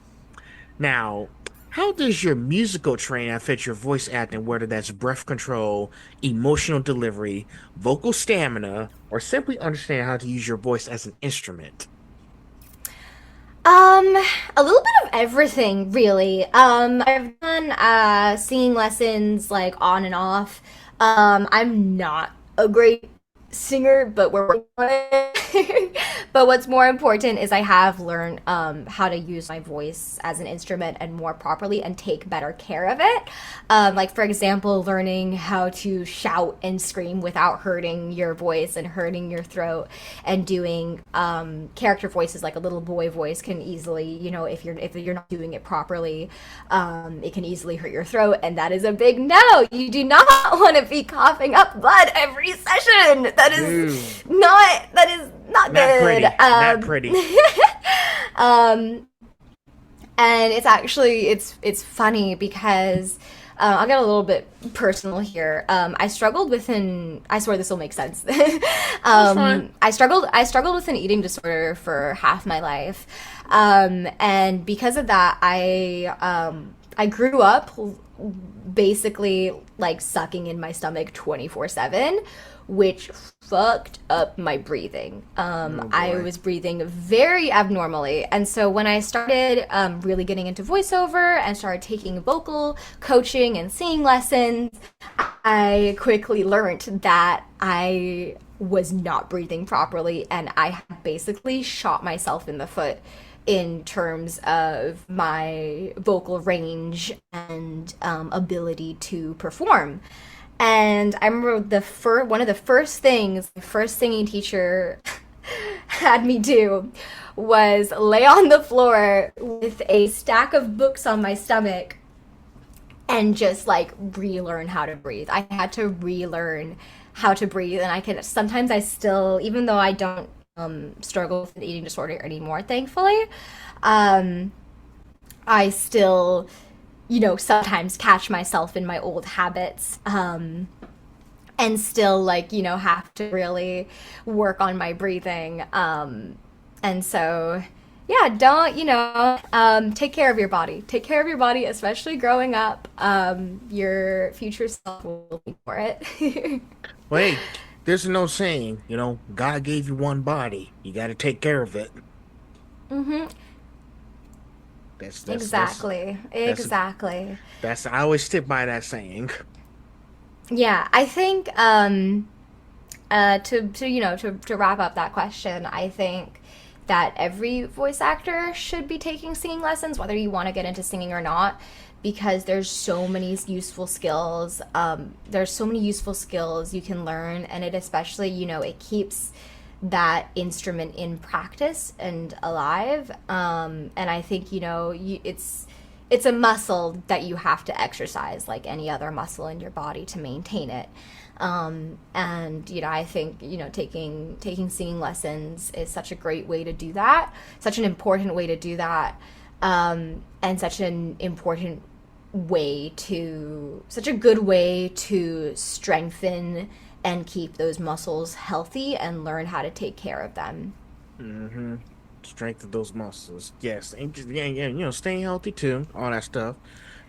Now, how does your musical training affect your voice acting, whether that's breath control, emotional delivery, vocal stamina, or simply understand how to use your voice as an instrument? Um, a little bit of everything, really. I've done singing lessons like on and off. I'm not a great singer, but we're working on it. But what's more important is I have learned how to use my voice as an instrument and more properly and take better care of it. Like, for example, learning how to shout and scream without hurting your voice and hurting your throat, and doing character voices like a little boy voice can easily, if you're not doing it properly, it can easily hurt your throat, and that is a big no. You do not want to be coughing up blood every session. Ooh, That is not not good. pretty. Not pretty. Um, and it's funny because I'll get a little bit personal here. I swear this will make sense. That's fine. I struggled with an eating disorder for half my life. And because of that, I grew up basically like sucking in my stomach 24/7, which fucked up my breathing. Oh I boy. was breathing very abnormally. And so when I started really getting into voiceover and started taking vocal coaching and singing lessons, I quickly learned that I was not breathing properly, and I had basically shot myself in the foot in terms of my vocal range and ability to perform. And I remember one of the first things my first singing teacher had me do was lay on the floor with a stack of books on my stomach and just like relearn how to breathe. I had to relearn how to breathe, and sometimes I still, even though I don't struggle with an eating disorder anymore, thankfully, um, I still, sometimes catch myself in my old habits, and still have to really work on my breathing. And so, yeah, don't, take care of your body. Take care of your body, especially growing up. Your future self will be for it. Well, hey, there's no saying, God gave you one body. You got to take care of it. Hmm. That's that's that's Exactly. that's Exactly. that's I always stick by that saying. Yeah, I think to wrap up that question, I think that every voice actor should be taking singing lessons, whether you want to get into singing or not, because there's so many useful skills. There's so many useful skills you can learn, and it especially, it keeps that instrument in practice and alive. And I think, it's it's a muscle that you have to exercise like any other muscle in your body to maintain it. And I think taking singing lessons is such a great way to do that, such an important way to do that, and such a good way to strengthen and keep those muscles healthy and learn how to take care of them. Mm-hmm. Strengthen those muscles. Yes, and staying healthy too. All that stuff.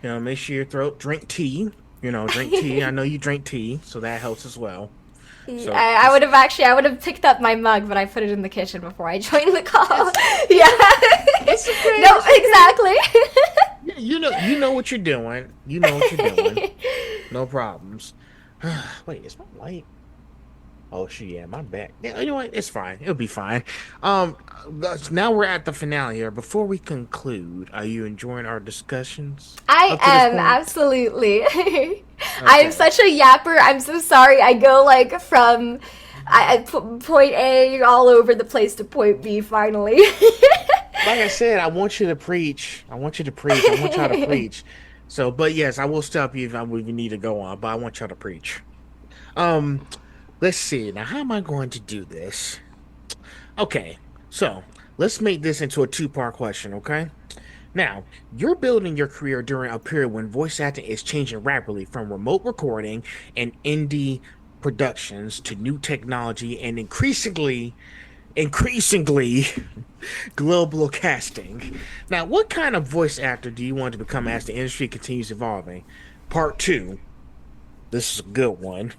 Make sure your throat. Drink tea. Drink tea. I know you drink tea, so that helps as well. So I would have picked up my mug, but I put it in the kitchen before I joined the call. Yeah. Okay. No, exactly. You know what you're doing. You know what you're doing. No problems. Wait, is my light? Oh, yeah, my back. Yeah, you know what? It's fine. It'll be fine. Now we're at the finale here. Before we conclude, are you enjoying our discussions? I am, absolutely. Okay. I'm such a yapper. I'm so sorry. I go like from point A all over the place to point B finally. Like I said, I want you to preach. I want y'all to preach. So, but yes, I will stop you if we need to go on, but I want y'all to preach. Let's see. Now, how am I going to do this? Okay, so let's make this into a two-part question, okay? Now, you're building your career during a period when voice acting is changing rapidly from remote recording and indie productions to new technology and increasingly global casting. Now, what kind of voice actor do you want to become as the industry continues evolving? Part 2. This is a good one.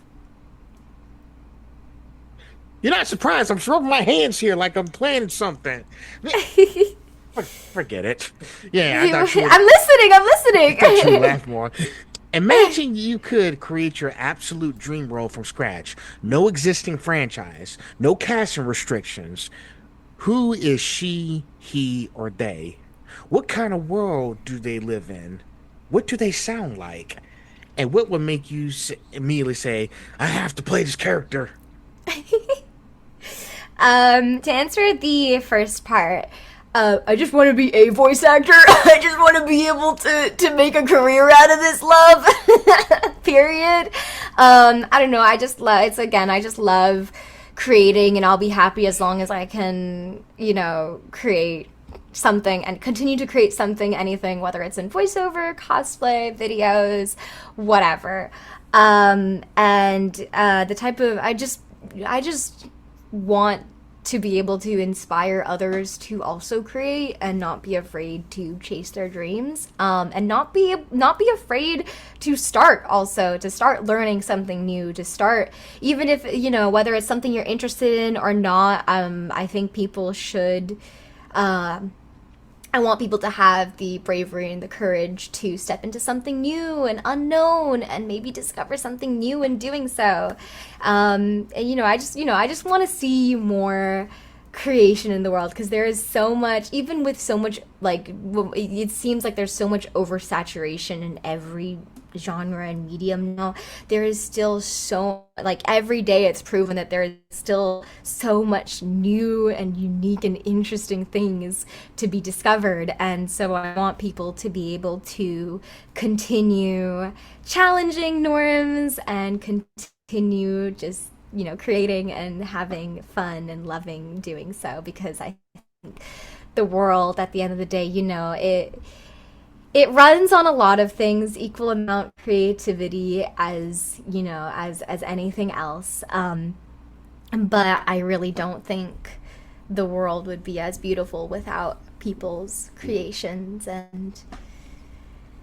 You're not surprised. I'm rubbing my hands here like I'm playing something. Forget it. Yeah, I'm listening. I thought you would laugh more. Imagine you could create your absolute dream role from scratch. No existing franchise. No casting restrictions. Who is she, he, or they? What kind of world do they live in? What do they sound like? And what would make you immediately say, I have to play this character? To answer the first part, I just want to be a voice actor. I just want to be able to make a career out of this love. Period. I don't know. I just love creating, and I'll be happy as long as I can, create something and continue to create something, anything, whether it's in voiceover, cosplay, videos, whatever. And the type of, I just want to be able to inspire others to also create and not be afraid to chase their dreams, and not be afraid to start learning something new, to start, even if, whether it's something you're interested in or not. I think people should, I want people to have the bravery and the courage to step into something new and unknown and maybe discover something new in doing so. And, I just want to see more creation in the world, because there is so much, even with so much, like, it seems like there's so much oversaturation in every genre and medium now. There is still so, like, every day it's proven that there is still so much new and unique and interesting things to be discovered. And so I want people to be able to continue challenging norms and continue just, creating and having fun and loving doing so, because I think the world, at the end of the day, it runs on a lot of things, equal amount creativity as anything else. But I really don't think the world would be as beautiful without people's creations and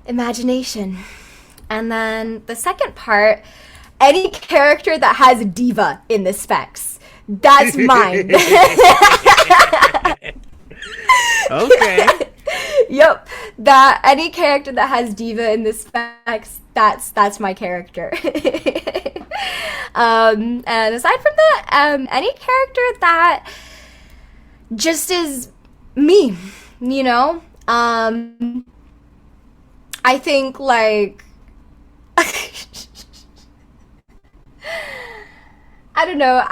imagination. And then the second part, any character that has diva in the specs, that's mine. Okay. Yep, that any character that has diva in the specs, that's my character. And aside from that, any character that just is me, I think, like, I don't know,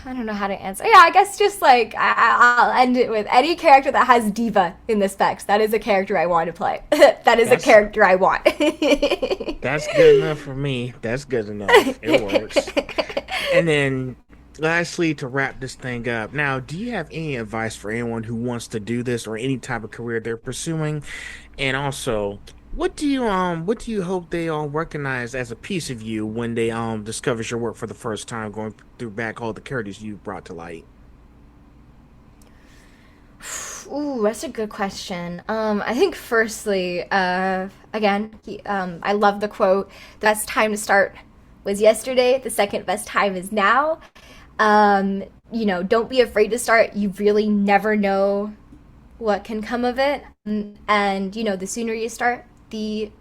I don't know how to answer. Yeah, I guess just like I'll end it with any character that has diva in the specs. That is a character I want to play. That is a That's character I want. that's good enough for me. That's good enough. It works. And then lastly, to wrap this thing up, now, do you have any advice for anyone who wants to do this or any type of career they're pursuing? And also, what do you hope they recognize as a piece of you when they discovers your work for the first time, going through back all the characters you brought to light? Ooh, that's a good question. I think firstly, again, I love the quote, "The best time to start was yesterday, the second best time is now." Don't be afraid to start. You really never know what can come of it. And, the sooner you start, the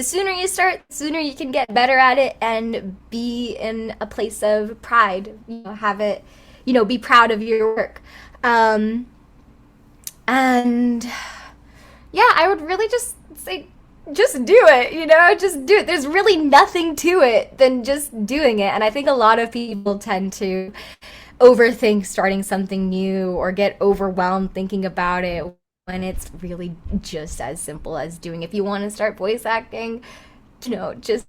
sooner you can get better at it and be in a place of pride. Have it, be proud of your work. And yeah, I would really just say, just do it, just do it. There's really nothing to it than just doing it. And I think a lot of people tend to overthink starting something new or get overwhelmed thinking about it when it's really just as simple as doing. If you want to start voice acting, just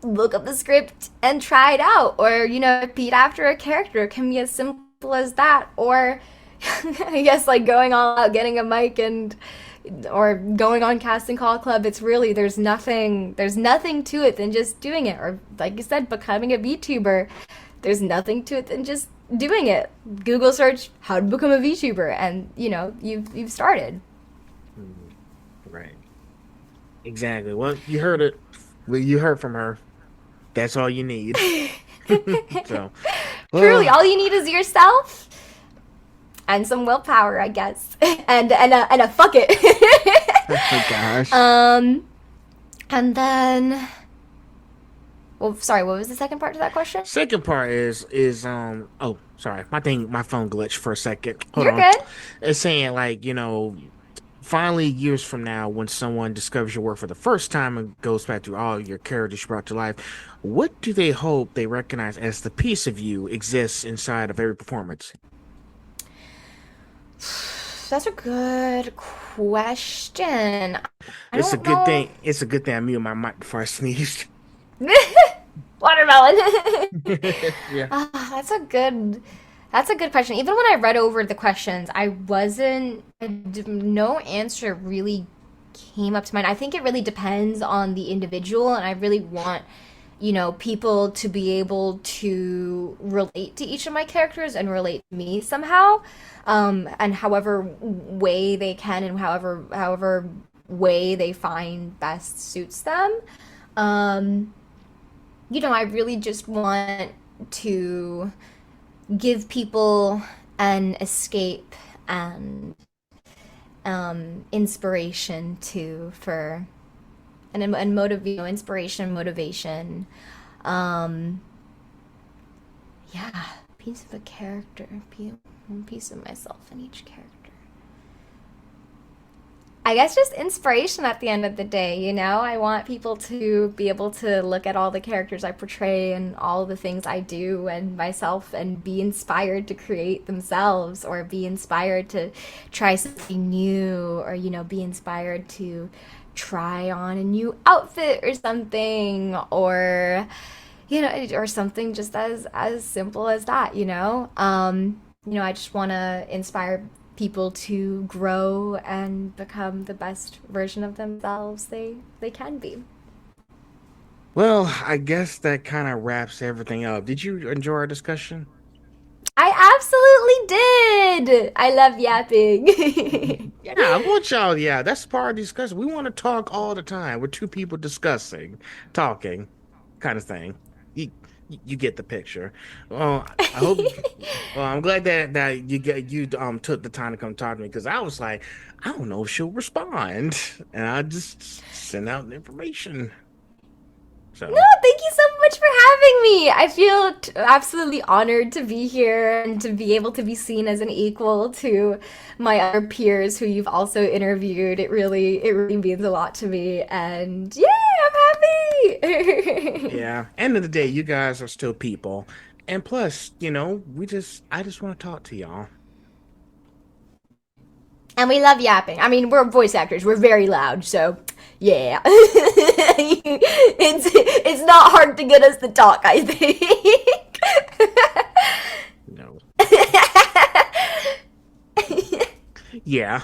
look up the script and try it out, or repeat after a character. It can be as simple as that, or I guess like going all out, getting a mic or going on casting call club. It's really, there's nothing to it than just doing it. Or like you said, becoming a VTuber, there's nothing to it than just doing it. Google search how to become a VTuber, and you've started. Right. Exactly. Well, you heard it. Well, you heard from her. That's all you need. So, Truly, well, all you need is yourself and some willpower, I guess, and a fuck it. oh gosh. And then, well, sorry, what was the second part to that question? Second part is oh, sorry, my phone glitched for a second. Hold You're on. good. It's saying like, finally years from now when someone discovers your work for the first time and goes back to all your characters you brought to life, what do they hope they recognize as the piece of you exists inside of every performance? That's a good question. I It's a don't good know. thing. It's a good thing I muted my mic before I sneezed. Watermelon. Yeah. That's a good question. Even when I read over the questions, no answer really came up to mind. I think it really depends on the individual, and I really want, people to be able to relate to each of my characters and relate to me somehow, and however way they can, and however way they find best suits them. I really just want to give people an escape and inspiration inspiration, motivation. Yeah, piece of a character, piece of myself in each character. I guess just inspiration at the end of the day, I want people to be able to look at all the characters I portray and all the things I do and myself and be inspired to create themselves, or be inspired to try something new, or, be inspired to try on a new outfit or something, or, or something just as simple as that, I just want to inspire people to grow and become the best version of themselves they can be. Well, I guess that kind of wraps everything up. Did you enjoy our discussion? I absolutely did. I love yapping. Yeah, I want y'all. Yeah, that's part of the discussion. We want to talk all the time. We're two people discussing, talking, kind of thing. You, you get the picture. Well, I hope. Well, I'm glad that you took the time to come talk to me, because I was like, I don't know if she'll respond, and I just send out the information. No, So, thank you so much for having me. I feel absolutely honored to be here and to be able to be seen as an equal to my other peers who you've also interviewed. It really means a lot to me, and yeah, I'm happy. yeah. End of the day, you guys are still people. And plus, I just want to talk to y'all. And we love yapping. I mean, we're voice actors. We're very loud, so yeah. It's not hard to get us to talk, I think. No. Yeah.